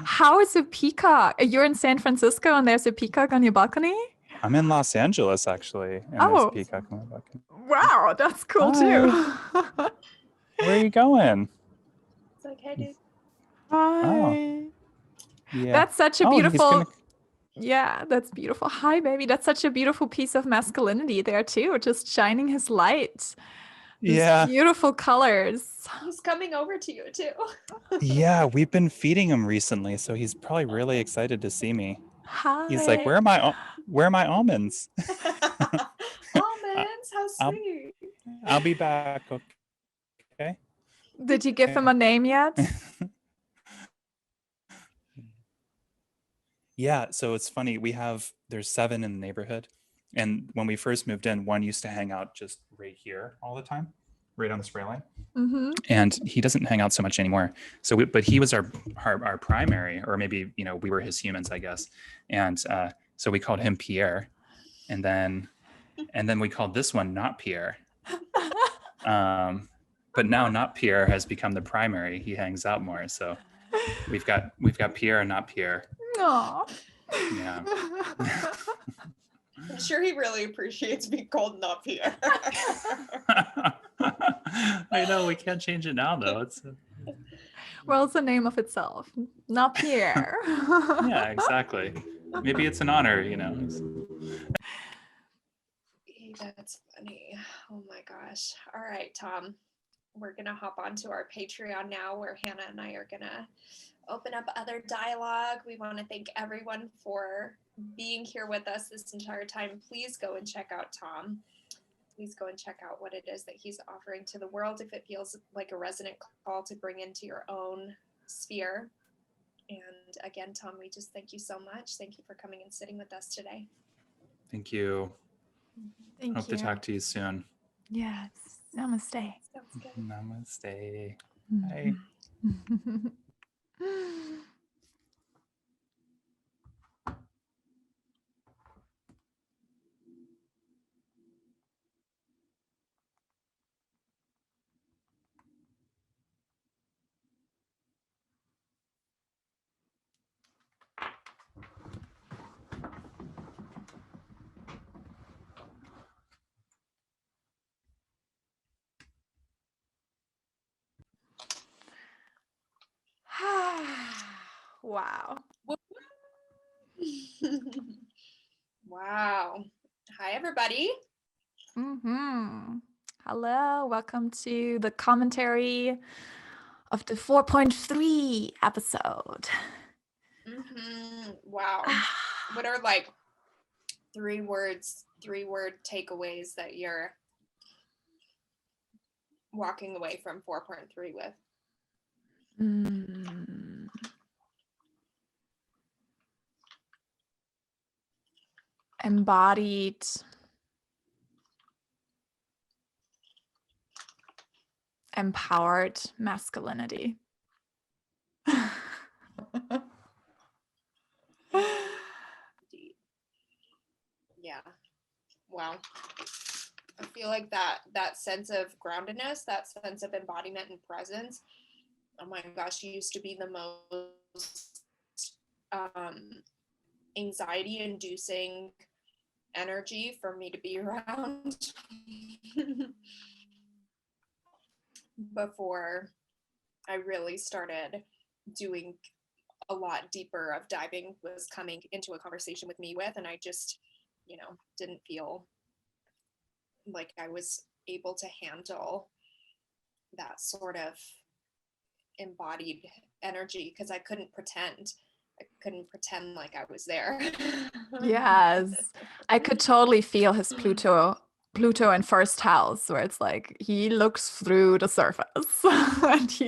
How is a peacock? You're in San Francisco and there's a peacock on your balcony? I'm in Los Angeles, actually. And there's a peacock on my balcony. Wow, that's cool too. Where are you going? It's like, hey, dude. Hi. Oh. Yeah. That's such a beautiful... Yeah, that's beautiful. Hi, baby. That's such a beautiful piece of masculinity there too, just shining his light. These beautiful colors. He's coming over to you too. Yeah, we've been feeding him recently, so he's probably really excited to see me. Hi. He's like, where are my almonds? how I'll- sweet. I'll be back. Okay. Did you give him a name yet? Yeah, so it's funny. There's 7 in the neighborhood. And when we first moved in, one used to hang out just right here all the time, right on the spray line. Mm-hmm. And he doesn't hang out so much anymore. But he was our primary, or maybe, we were his humans, I guess. And so we called him Pierre. And then we called this one Not Pierre. But now Not Pierre has become the primary. He hangs out more. So we've got Pierre and Not Pierre. Aww. Yeah. I'm sure he really appreciates being called Not Pierre. I know, we can't change it now though. Well, it's a name of itself. Not Pierre. Yeah, exactly. Maybe it's an honor, That's funny. Oh my gosh. All right, Tom. We're going to hop onto our Patreon now, where Hannah and I are going to open up other dialogue. We want to thank everyone for being here with us this entire time. Please go and check out Tom. Please go and check out what it is that he's offering to the world, if it feels like a resonant call to bring into your own sphere. And again, Tom, we just thank you so much. Thank you for coming and sitting with us today. Thank you. Thank Hope you. to talk to you soon. Yes. Namaste. Sounds good. Namaste. Bye. Wow. Wow. Hi, everybody. Mm-hmm. Hello. Welcome to the commentary of the 4.3 episode. Wow. What are like 3-word takeaways that you're walking away from 4.3 with? Embodied empowered masculinity. Yeah. Wow. I feel like that sense of groundedness, that sense of embodiment and presence, oh my gosh, used to be the most anxiety inducing energy for me to be around before I really started doing a lot deeper of diving was coming into a conversation with me with, and I just, didn't feel like I was able to handle that sort of embodied energy because I couldn't pretend like I was there. Yes. I could totally feel his Pluto in first house, where it's like he looks through the surface. And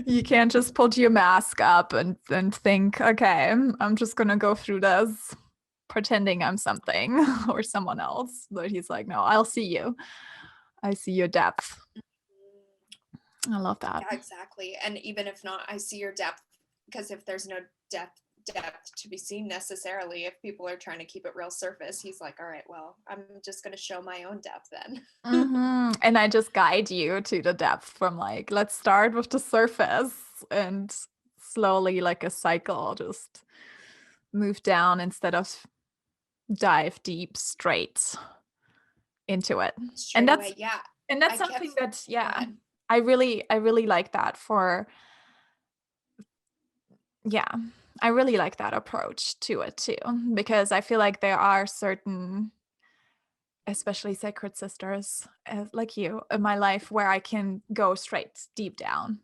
you can't just put your mask up and think, okay, I'm just gonna go through this pretending I'm something or someone else. But he's like, no, I'll see you. I see your depth. I love that. Yeah, exactly. And even if not, I see your depth, because if there's no depth to be seen necessarily, if people are trying to keep it real surface, he's like, all right, well, I'm just going to show my own depth then. And I just guide you to the depth from like, let's start with the surface and slowly, like a cycle, just move down instead of dive deep straight into it. Straight away, yeah. And that's something that, I really like that I really like that approach to it too, because I feel like there are certain, especially sacred sisters like you in my life, where I can go straight deep down,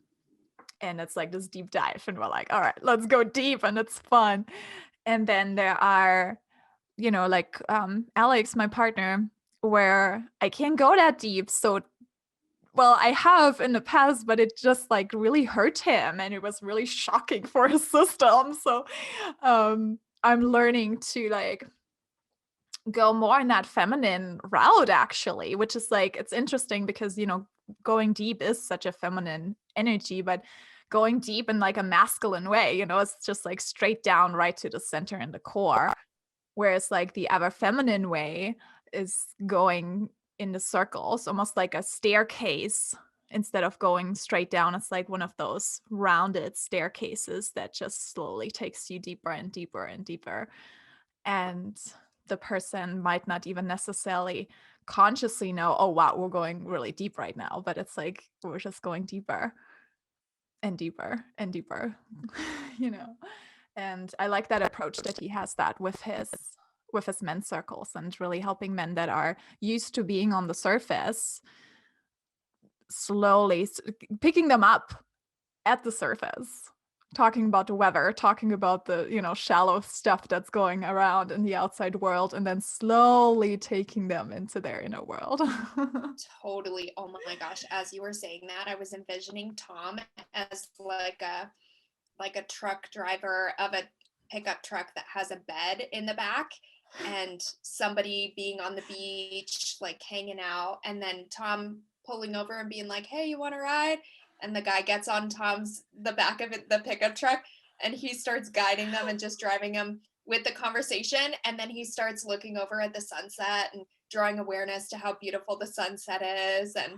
and it's like this deep dive, and we're like, all right, let's go deep, and it's fun. And then there are, like Alex, my partner, where I can't go that deep. So, well, I have in the past, but it just like really hurt him and it was really shocking for his system. So I'm learning to like go more in that feminine route, actually, which is like, it's interesting because, going deep is such a feminine energy, but going deep in like a masculine way, it's just like straight down right to the center and the core. Whereas like the ever feminine way is going in the circles, almost like a staircase. Instead of going straight down, it's like one of those rounded staircases that just slowly takes you deeper and deeper and deeper. And the person might not even necessarily consciously know, oh, wow, we're going really deep right now. But it's like, we're just going deeper and deeper and deeper, And I like that approach that he has that with his men's circles and really helping men that are used to being on the surface, slowly picking them up at the surface, talking about the weather, talking about the, shallow stuff that's going around in the outside world, and then slowly taking them into their inner world. Totally. Oh my gosh. As you were saying that, I was envisioning Tom as like a truck driver of a pickup truck that has a bed in the back, and somebody being on the beach, like hanging out, and then Tom pulling over and being like, hey, you want to ride? And the guy gets on the back of the pickup truck, and he starts guiding them and just driving them with the conversation. And then he starts looking over at the sunset and drawing awareness to how beautiful the sunset is, and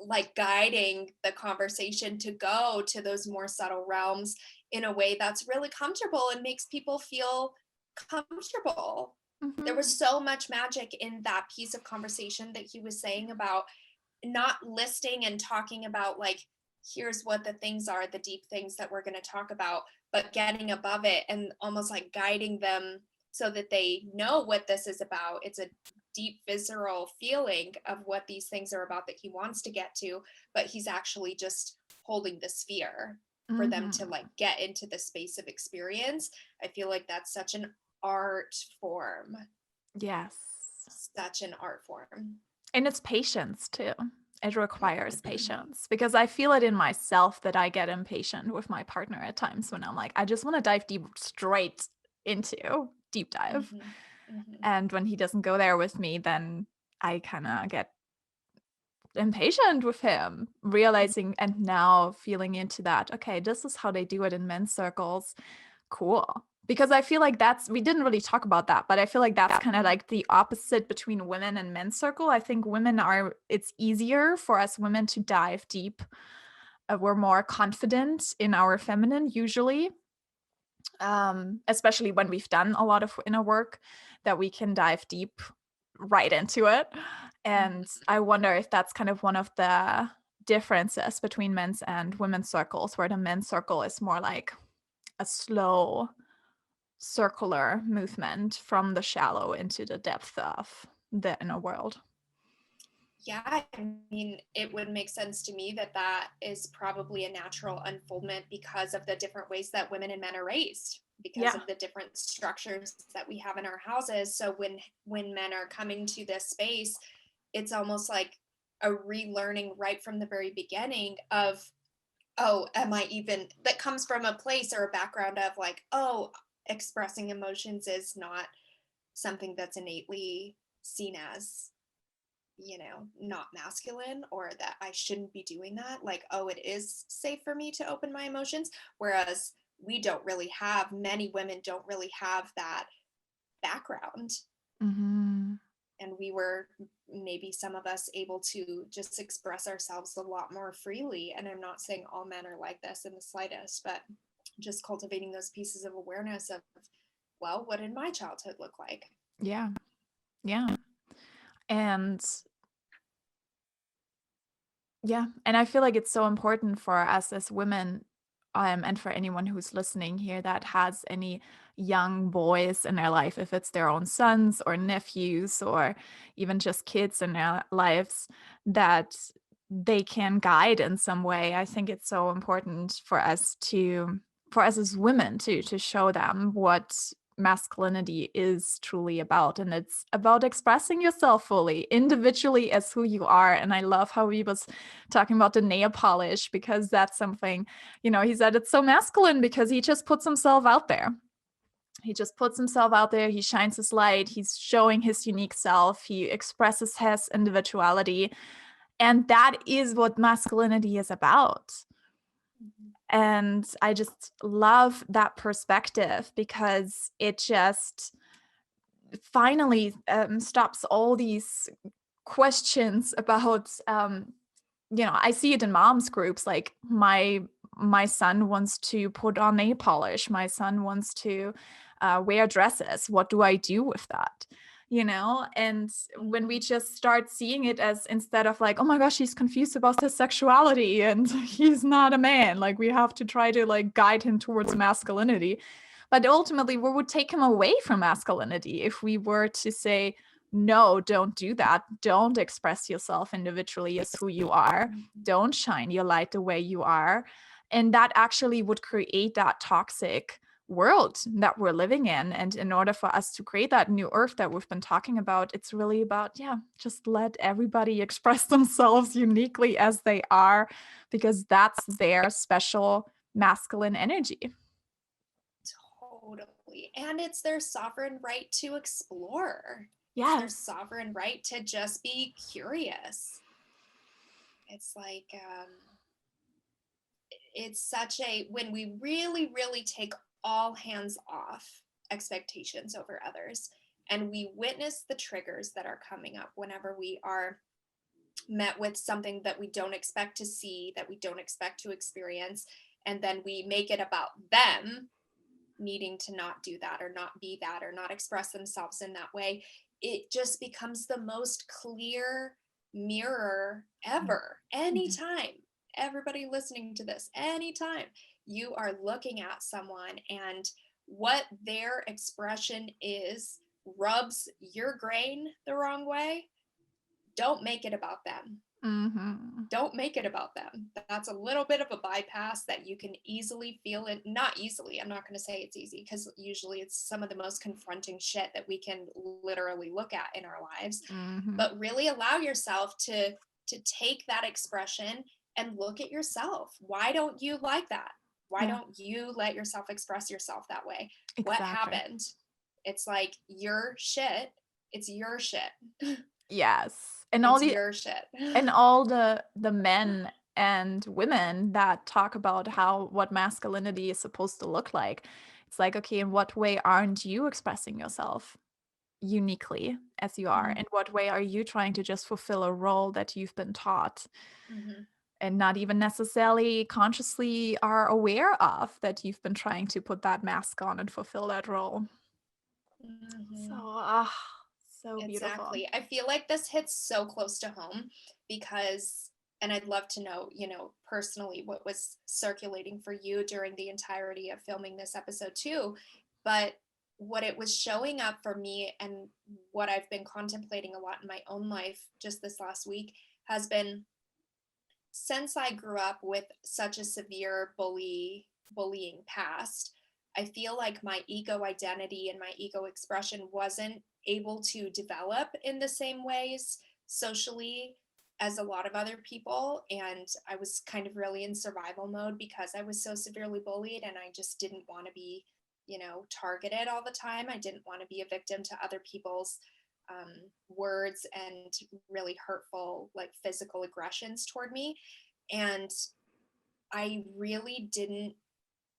like guiding the conversation to go to those more subtle realms in a way that's really comfortable and makes people feel comfortable. Mm-hmm. There was so much magic in that piece of conversation that he was saying about not listing and talking about like, here's what the things are, the deep things that we're going to talk about, but getting above it and almost like guiding them so that they know what this is about. It's a deep visceral feeling of what these things are about that he wants to get to, but he's actually just holding the sphere for them to like get into the space of experience. I feel like that's such an art form. Yes. Such an art form. And it's patience too. It requires patience because I feel it in myself that I get impatient with my partner at times when I'm like, I just want to dive straight into deep dive. And when he doesn't go there with me, then I kind of get impatient with him, realizing and now feeling into that, okay, this is how they do it in men's circles. Cool. Because I feel like we didn't really talk about that, but I feel like that's kind of like the opposite between women and men's circle. I think it's easier for us women to dive deep. We're more confident in our feminine usually, especially when we've done a lot of inner work, that we can dive deep right into it. And I wonder if that's kind of one of the differences between men's and women's circles, where the men's circle is more like a slow circular movement from the shallow into the depth of the inner world. Yeah, I mean, it would make sense to me that is probably a natural unfoldment because of the different ways that women and men are raised, because of the different structures that we have in our houses. So when men are coming to this space, it's almost like a relearning right from the very beginning of, oh, that comes from a place or a background of like, oh, expressing emotions is not something that's innately seen as, not masculine, or that I shouldn't be doing that. Like, oh, it is safe for me to open my emotions. Whereas many women don't really have that background. Mm-hmm. And we were, maybe some of us, able to just express ourselves a lot more freely. And I'm not saying all men are like this in the slightest, but just cultivating those pieces of awareness of, well, what did my childhood look like? Yeah. And I feel like it's so important for us as women, and for anyone who's listening here that has any young boys in their life, if it's their own sons or nephews or even just kids in their lives that they can guide in some way. I think it's so important for us as women to show them what masculinity is truly about. And it's about expressing yourself fully, individually as who you are. And I love how he was talking about the nail polish, because that's something, he said it's so masculine because he just puts himself out there. He just puts himself out there. He shines his light. He's showing his unique self. He expresses his individuality. And that is what masculinity is about. And I just love that perspective, because it just finally stops all these questions about, I see it in moms groups, like my son wants to put on nail polish. My son wants to wear dresses. What do I do with that? And when we just start seeing it as, instead of like, oh my gosh, he's confused about his sexuality and he's not a man, like we have to try to like guide him towards masculinity. But ultimately we would take him away from masculinity if we were to say, no, don't do that. Don't express yourself individually as who you are. Don't shine your light the way you are. And that actually would create that toxic world that we're living in. And in order for us to create that new earth that we've been talking about, it's really about, just let everybody express themselves uniquely as they are, because that's their special masculine energy. Totally. And it's their sovereign right to explore. Yes. Their sovereign right to just be curious. It's like, it's such a, when we really, really take all hands off expectations over others, and we witness the triggers that are coming up whenever we are met with something that we don't expect to see, that we don't expect to experience, and then we make it about them needing to not do that or not be that or not express themselves in that way, it just becomes the most clear mirror ever. Anytime, everybody listening to this, anytime you are looking at someone and what their expression is rubs your grain the wrong way, don't make it about them. Don't make it about them. That's a little bit of a bypass that you can easily feel it. Not easily. I'm not going to say it's easy, because usually it's some of the most confronting shit that we can literally look at in our lives. But really allow yourself to take that expression and look at yourself. Why don't you like that? Why don't you let yourself express yourself that way? Exactly. What happened? It's like your shit. It's your shit. Yes. And your shit. And all the men and women that talk about what masculinity is supposed to look like. It's like, okay, in what way aren't you expressing yourself uniquely as you are? In what way are you trying to just fulfill a role that you've been taught and not even necessarily consciously are aware of, that you've been trying to put that mask on and fulfill that role? So beautiful. Exactly. I feel like this hits so close to home because, and I'd love to know, personally what was circulating for you during the entirety of filming this episode too. But what it was showing up for me, and what I've been contemplating a lot in my own life just this last week, has been, since I grew up with such a severe bullying past, I feel like my ego identity and my ego expression wasn't able to develop in the same ways socially as a lot of other people. And I was kind of really in survival mode because I was so severely bullied, and I just didn't want to be, targeted all the time. I didn't want to be a victim to other people's words and really hurtful, like physical aggressions toward me. And I really didn't,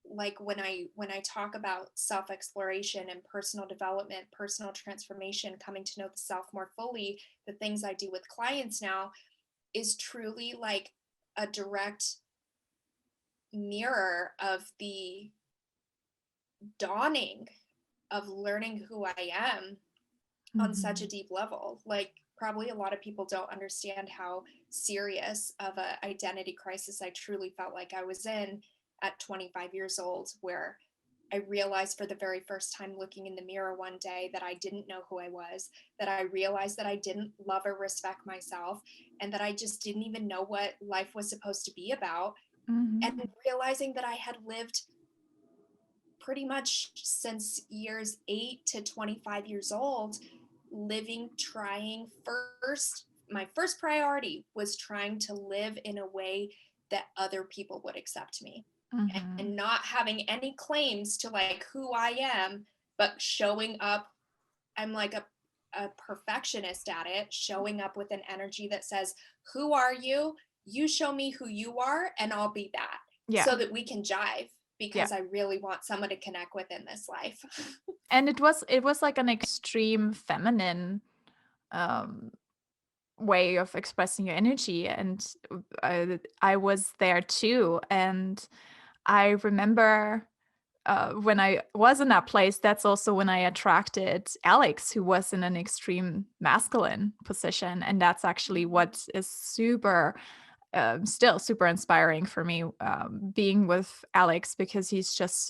like, when I talk about self-exploration and personal development, personal transformation, coming to know the self more fully, the things I do with clients now is truly like a direct mirror of the dawning of learning who I am on such a deep level. Like, probably a lot of people don't understand how serious of an identity crisis I truly felt like I was in at 25 years old, where I realized for the very first time looking in the mirror one day that I didn't know who I was, that I realized that I didn't love or respect myself, and that I just didn't even know what life was supposed to be about. And realizing that I had lived pretty much since years 8 to 25 years old, my first priority was trying to live in a way that other people would accept me, and not having any claims to like who I am, but showing up. I'm like a perfectionist at it, showing up with an energy that says, who are you? You show me who you are, and I'll be that, Yeah. so that we can jive, because Yeah. I really want someone to connect with in this life. And it was like an extreme feminine way of expressing your energy, and I was there too. And I remember when I was in that place, that's also when I attracted Alex, who was in an extreme masculine position. And that's actually what is still super inspiring for me, being with Alex, because he just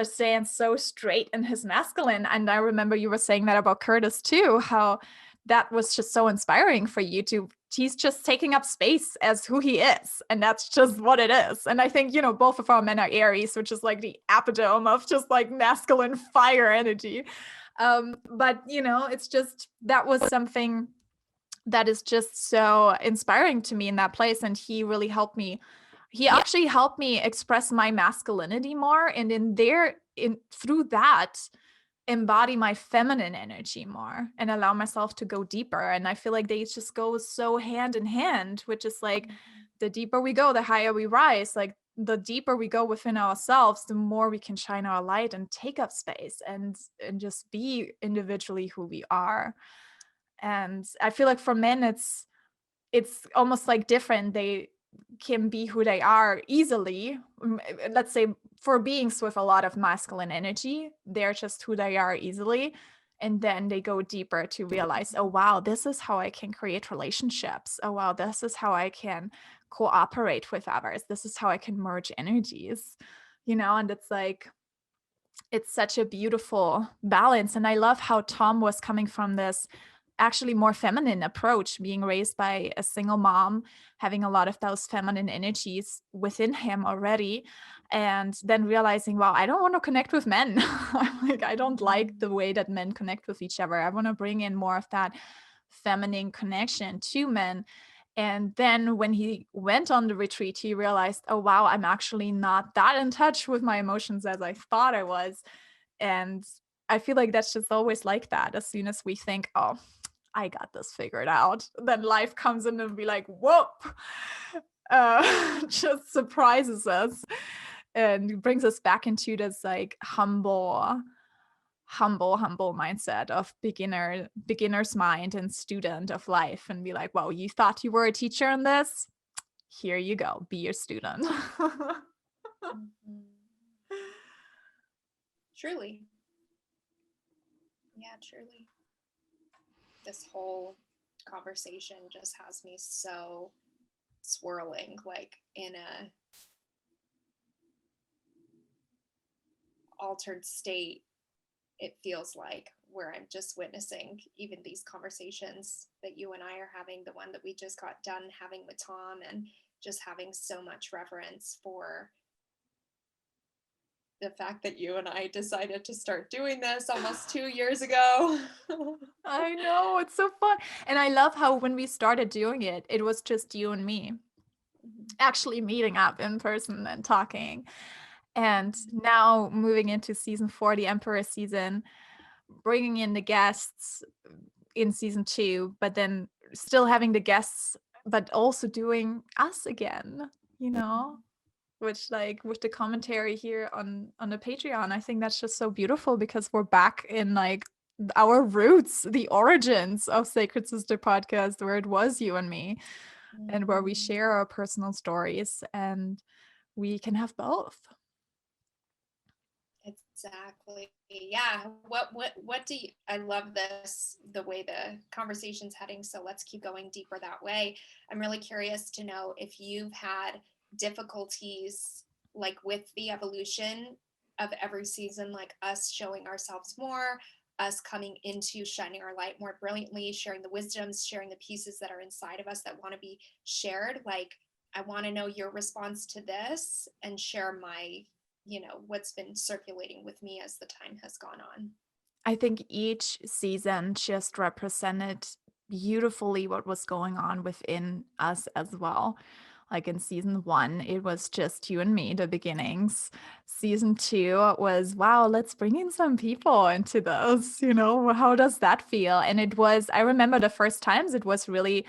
stands so straight in his masculine. And I remember you were saying that about Curtis too, how that was just so inspiring for you he's just taking up space as who he is. And that's just what it is. And I think, both of our men are Aries, which is like the epitome of just like masculine fire energy. But it's just, that was something that is just so inspiring to me in that place. And he really helped me. He actually helped me express my masculinity more, and through that embody my feminine energy more and allow myself to go deeper. And I feel like they just go so hand in hand, which is like the deeper we go, the higher we rise. Like the deeper we go within ourselves, the more we can shine our light and take up space and just be individually who we are. And I feel like for men, it's almost like different. They can be who they are easily. Let's say for beings with a lot of masculine energy, they're just who they are easily. And then they go deeper to realize, oh, wow, this is how I can create relationships. Oh, wow, this is how I can cooperate with others. This is how I can merge energies, and it's like, it's such a beautiful balance. And I love how Tom was coming from this actually more feminine approach, being raised by a single mom, having a lot of those feminine energies within him already, and then realizing, wow, I don't want to connect with men. Like, I don't like the way that men connect with each other. I want to bring in more of that feminine connection to men. And then when he went on the retreat, he realized, oh, wow, I'm actually not that in touch with my emotions as I thought I was. And I feel like that's just always like that. As soon as we think, oh, I got this figured out, then life comes in and be like, whoop, just surprises us and brings us back into this like humble mindset of beginner's mind and student of life, and be like, well, you thought you were a teacher in this? Here you go, be your student. Truly. Yeah, truly. This whole conversation just has me so swirling, like in a altered state, it feels like, where I'm just witnessing even these conversations that you and I are having, the one that we just got done having with Tom, and just having so much reverence for the fact that you and I decided to start doing this almost 2 years ago. I know, it's so fun. And I love how when we started doing it, it was just you and me actually meeting up in person and talking. And now moving into season 4, the Emperor season, bringing in the guests in season 2, but then still having the guests, but also doing us again, which, like, with the commentary here on the Patreon, I think that's just so beautiful, because we're back in like our roots, the origins of Sacred Sister podcast, where it was you and me, and where we share our personal stories, and we can have both. Exactly. Yeah. What do you, I love this, the way the conversation's heading. So let's keep going deeper that way. I'm really curious to know if you've had difficulties like with the evolution of every season, like us showing ourselves more, us coming into shining our light more brilliantly, sharing the wisdoms, sharing the pieces that are inside of us that want to be shared. Like, I want to know your response to this and share my what's been circulating with me as the time has gone on. I think each season just represented beautifully what was going on within us as well. Like in season 1, it was just you and me, the beginnings. Season 2 was, wow, let's bring in some people into those, how does that feel? And I remember the first times it was really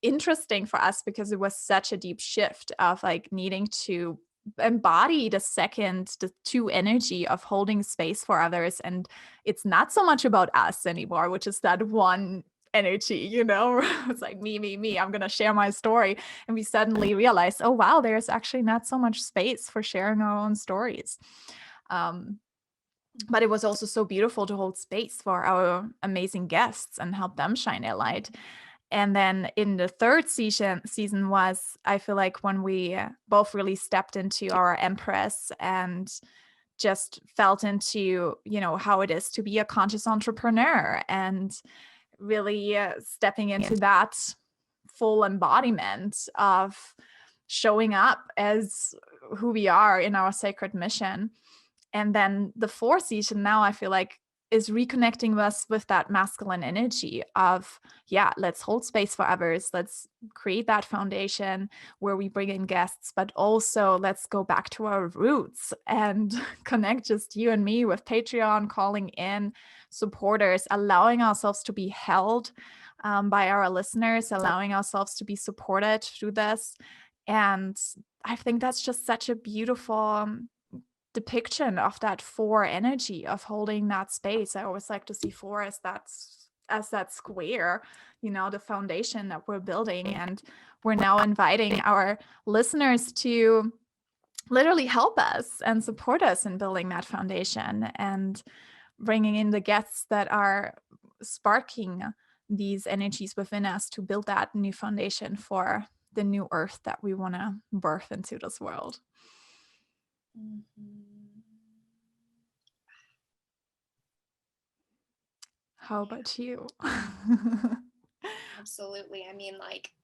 interesting for us because it was such a deep shift of like needing to embody the two energy of holding space for others. And it's not so much about us anymore, which is that one energy, it's like me, I'm going to share my story. And we suddenly realized, oh, wow, there's actually not so much space for sharing our own stories. But it was also so beautiful to hold space for our amazing guests and help them shine their light. And then in the third season was, I feel like, when we both really stepped into our Empress and just felt into, how it is to be a conscious entrepreneur and really stepping into that full embodiment of showing up as who we are in our sacred mission. And then the fourth season now, I feel like, is reconnecting us with that masculine energy of, let's hold space for others. Let's create that foundation where we bring in guests, but also let's go back to our roots and connect just you and me with Patreon, calling in supporters, allowing ourselves to be held by our listeners, allowing ourselves to be supported through this. And I think that's just such a beautiful depiction of that 4 energy of holding that space. I always like to see 4 as that square, the foundation that we're building. And we're now inviting our listeners to literally help us and support us in building that foundation and bringing in the guests that are sparking these energies within us to build that new foundation for the new earth that we want to birth into this world. How about you? Absolutely. I mean,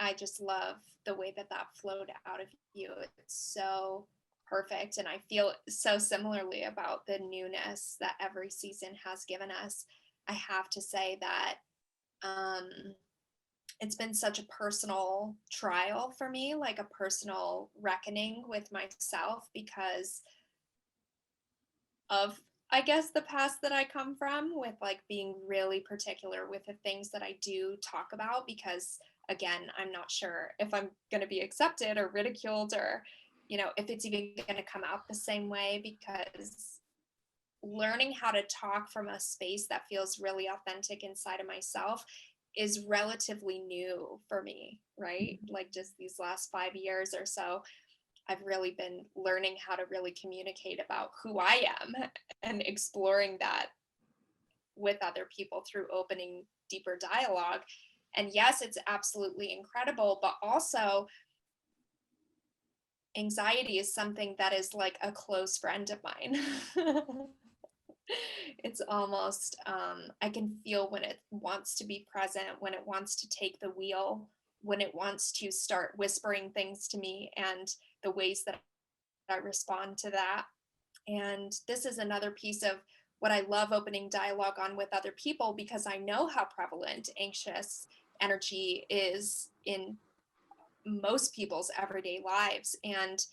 I just love the way that flowed out of you. It's so perfect. And I feel so similarly about the newness that every season has given us. I have to say that it's been such a personal trial for me, like a personal reckoning with myself because of, I guess, the past that I come from, with being really particular with the things that I do talk about, because again, I'm not sure if I'm going to be accepted or ridiculed, or if it's even going to come out the same way, because learning how to talk from a space that feels really authentic inside of myself is relatively new for me, right? Like just these last 5 years or so, I've really been learning how to really communicate about who I am and exploring that with other people through opening deeper dialogue. And yes, it's absolutely incredible, but also anxiety is something that is like a close friend of mine. It's almost, I can feel when it wants to be present, when it wants to take the wheel, when it wants to start whispering things to me, and the ways that I respond to that. And this is another piece of what I love opening dialogue on with other people, because I know how prevalent anxious energy is in most people's everyday lives. And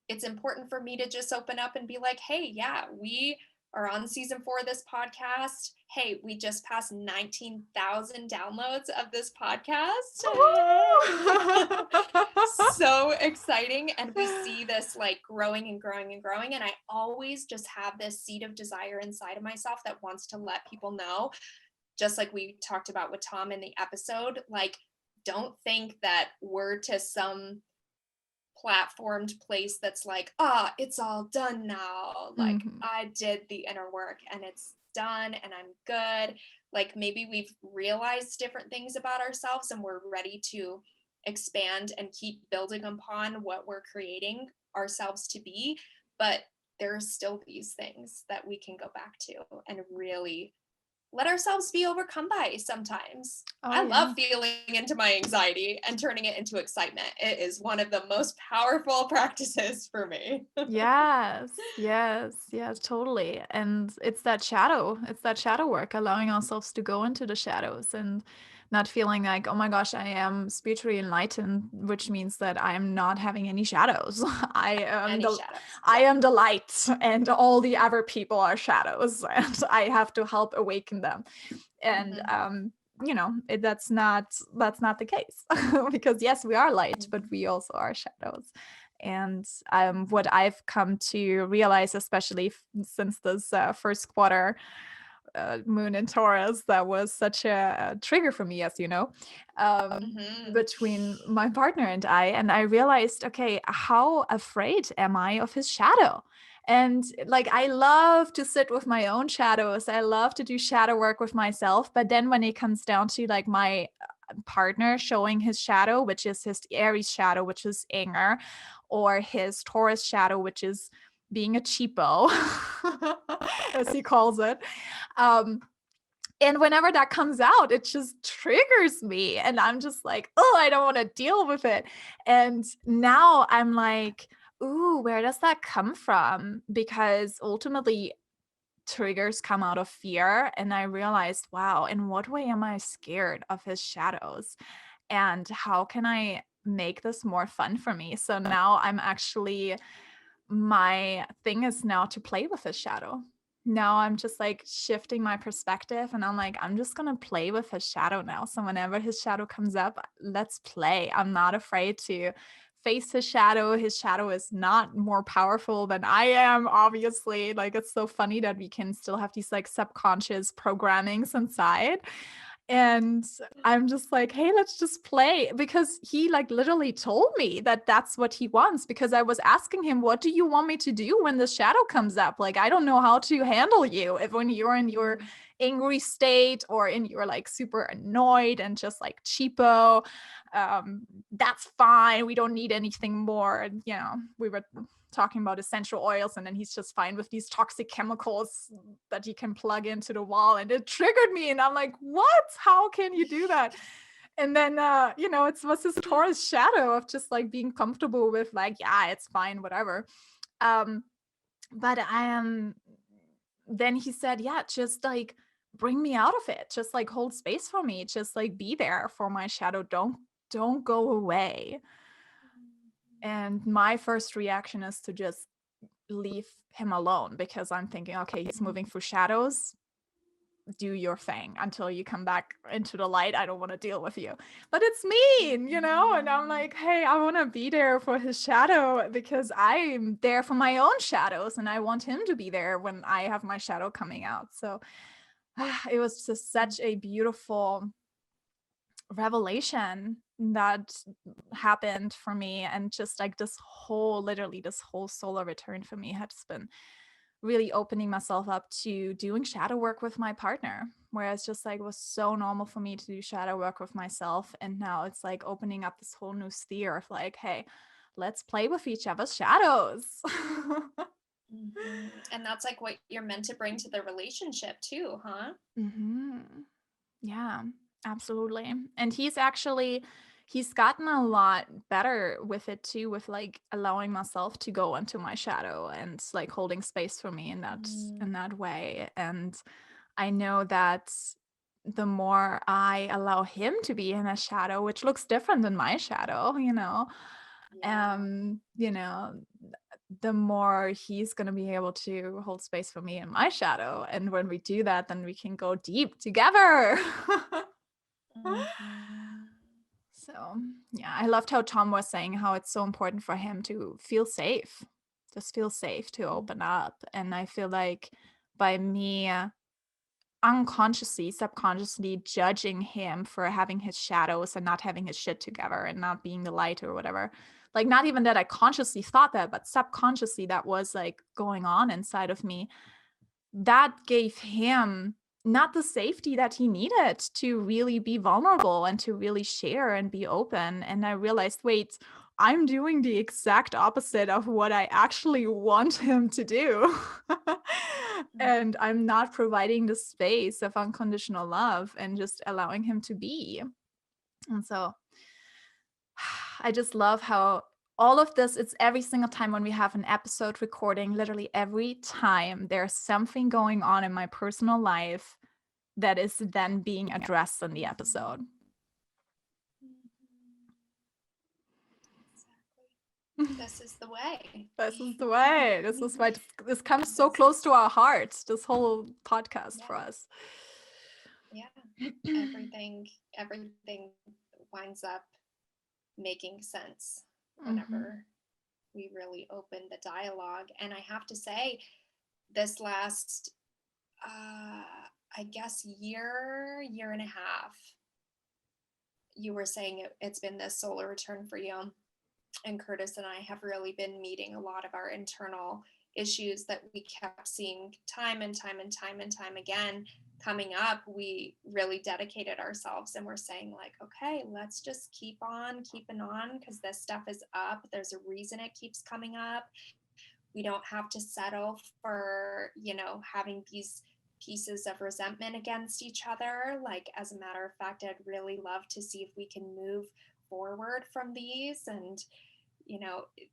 it's important for me to just open up and be like, hey, yeah, we are on season 4 of this podcast. Hey, we just passed 19,000 downloads of this podcast. So exciting. And we see this growing and growing and growing. And I always just have this seed of desire inside of myself that wants to let people know, just like we talked about with Tom in the episode, don't think that we're to some platformed place that's it's all done now. I did the inner work and it's done and I'm good. Maybe we've realized different things about ourselves and we're ready to expand and keep building upon what we're creating ourselves to be. But there are still these things that we can go back to and really let ourselves be overcome by sometimes. Oh, I yeah. love feeling into my anxiety and turning it into excitement. It is one of the most powerful practices for me. Yes, totally. And it's that shadow work, allowing ourselves to go into the shadows and not feeling like, oh my gosh, I am spiritually enlightened, which means that I am not having any shadows. Any shadows. I am the light, and all the other people are shadows, and I have to help awaken them. And that's not the case, because yes, we are light, but we also are shadows. And what I've come to realize, especially since this first quarter moon in Taurus, that was such a trigger for me, as you know, between my partner and I realized, okay, how afraid am I of his shadow? And like, I love to sit with my own shadows. I love to do shadow work with myself. But then when it comes down to like my partner showing his shadow, which is his Aries shadow, which is anger, or his Taurus shadow, which is being a cheapo, as he calls it. And whenever that comes out, it just triggers me. And I'm just like, oh, I don't want to deal with it. And now I'm like, ooh, where does that come from? Because ultimately, triggers come out of fear. And I realized, wow, in what way am I scared of his shadows? And how can I make this more fun for me? So now my thing is now to play with his shadow. Now I'm just like shifting my perspective, and I'm like, I'm just gonna play with his shadow now. So whenever his shadow comes up, let's play. I'm not afraid to face his shadow. His shadow is not more powerful than I am, obviously. Like, it's so funny that we can still have these like subconscious programmings inside. And I'm just like, hey, let's just play, because he like literally told me that that's what he wants, because I was asking him, what do you want me to do when the shadow comes up? Like, I don't know how to handle you if when you're in your angry state or in your like super annoyed and just like cheapo. That's fine. We don't need anything more. And, we were talking about essential oils, and then he's just fine with these toxic chemicals that you can plug into the wall. And it triggered me, and I'm like, what? How can you do that? And then it was this Taurus shadow of just like being comfortable with like, yeah, it's fine, whatever. But I am then he said, yeah, just like bring me out of it, just like hold space for me, just like be there for my shadow, don't go away. And my first reaction is to just leave him alone, because I'm thinking, okay, he's moving through shadows. Do your thing until you come back into the light. I don't want to deal with you. But it's mean, and I'm like, hey, I want to be there for his shadow, because I'm there for my own shadows, and I want him to be there when I have my shadow coming out. So it was just such a beautiful revelation that happened for me. And just like this whole solar return for me has been really opening myself up to doing shadow work with my partner, whereas just like it was so normal for me to do shadow work with myself. And now it's like opening up this whole new sphere of like, hey, let's play with each other's shadows. And that's like what you're meant to bring to the relationship too, huh? Yeah, absolutely. And he's gotten a lot better with it too, with like allowing myself to go into my shadow and like holding space for me in that way. And I know that the more I allow him to be in a shadow, which looks different than my shadow, the more he's going to be able to hold space for me in my shadow. And when we do that, then we can go deep together. So, yeah, I loved how Tom was saying how it's so important for him to feel safe, just feel safe to open up. And I feel like by me unconsciously, subconsciously judging him for having his shadows and not having his shit together and not being the light or whatever, like not even that I consciously thought that, but subconsciously that was like going on inside of me, that gave him not the safety that he needed to really be vulnerable and to really share and be open. And I realized, wait, I'm doing the exact opposite of what I actually want him to do. And I'm not providing the space of unconditional love and just allowing him to be. And so I just love how all of this, it's every single time when we have an episode recording, literally every time there's something going on in my personal life that is then being addressed in the episode. This is the way. This is the way. This is why this comes so close to our hearts, this whole podcast for us. Yeah. Everything winds up making sense whenever we really open the dialogue. And I have to say, this last I guess year and a half, you were saying it's been this solar return for you, and Curtis and I have really been meeting a lot of our internal issues that we kept seeing time and time again coming up. We really dedicated ourselves and we're saying like, okay, let's just keep on keeping on, because this stuff is up. There's a reason it keeps coming up. We don't have to settle for, having these pieces of resentment against each other. Like, as a matter of fact, I'd really love to see if we can move forward from these. And,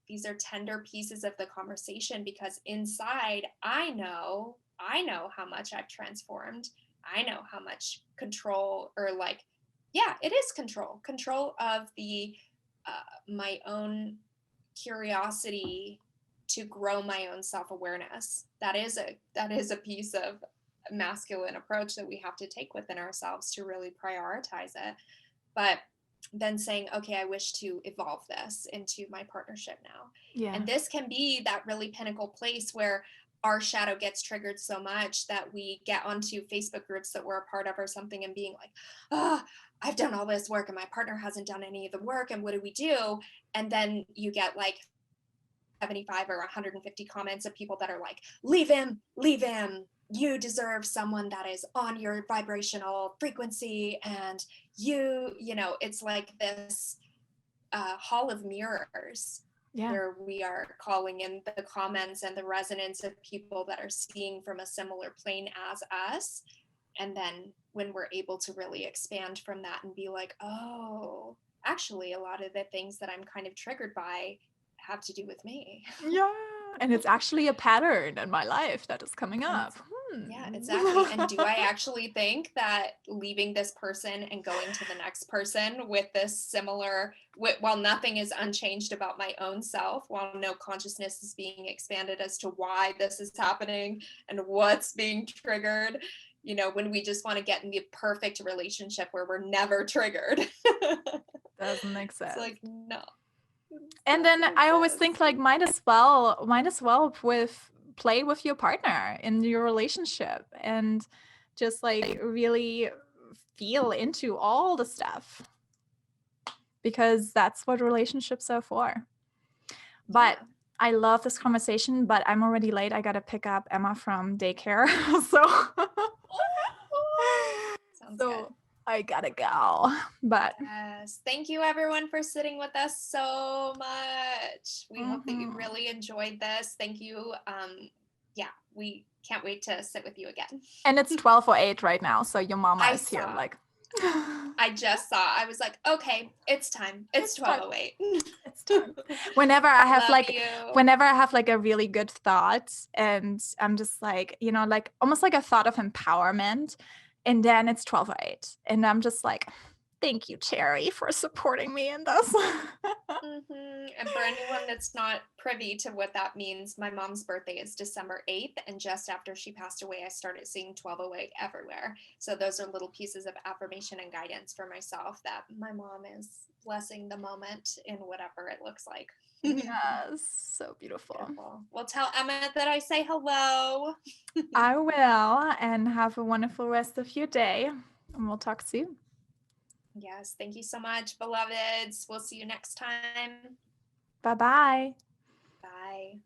these are tender pieces of the conversation, because inside, I know how much I've transformed. I know how much control, or it is control of the, my own curiosity to grow my own self-awareness. That is a piece of masculine approach that we have to take within ourselves to really prioritize it. But then saying, okay, I wish to evolve this into my partnership now. Yeah. And this can be that really pinnacle place where our shadow gets triggered so much that we get onto Facebook groups that we're a part of or something and being like, I've done all this work and my partner hasn't done any of the work, and what do we do? And then you get like 75 or 150 comments of people that are like, leave him, you deserve someone that is on your vibrational frequency. And it's like this hall of mirrors, where we are calling in the comments and the resonance of people that are seeing from a similar plane as us. And then when we're able to really expand from that and be like, oh, actually, a lot of the things that I'm kind of triggered by have to do with me. Yeah. And it's actually a pattern in my life that is coming up. Yeah, exactly. And do I actually think that leaving this person and going to the next person with this similar, while nothing is unchanged about my own self, while no consciousness is being expanded as to why this is happening and what's being triggered, when we just want to get in the perfect relationship where we're never triggered. Doesn't make sense. It's like, no. And then I always think like might as well play with your partner in your relationship and just like really feel into all the stuff, because that's what relationships are for. But I love this conversation, but I'm already late. I gotta pick up Emma from daycare. Sounds good. I gotta go. But yes, thank you everyone for sitting with us so much. We hope that you really enjoyed this. Thank you. We can't wait to sit with you again. And it's 12:08 right now, so your mama is here. Like, I just saw. I was like, okay, it's time. It's 12:08. It's time. Whenever I have like a really good thought, and I'm just like, like almost like a thought of empowerment, and then it's 12:08, and I'm just like, thank you, Cherry, for supporting me in this. And for anyone that's not privy to what that means, my mom's birthday is December 8th. And just after she passed away, I started seeing 12:08 everywhere. So those are little pieces of affirmation and guidance for myself that my mom is blessing the moment in whatever it looks like. Yes, so beautiful. Well, tell Emma that I say hello. I will, and have a wonderful rest of your day. And we'll talk soon. Yes, thank you so much, beloveds. We'll see you next time. Bye-bye. Bye.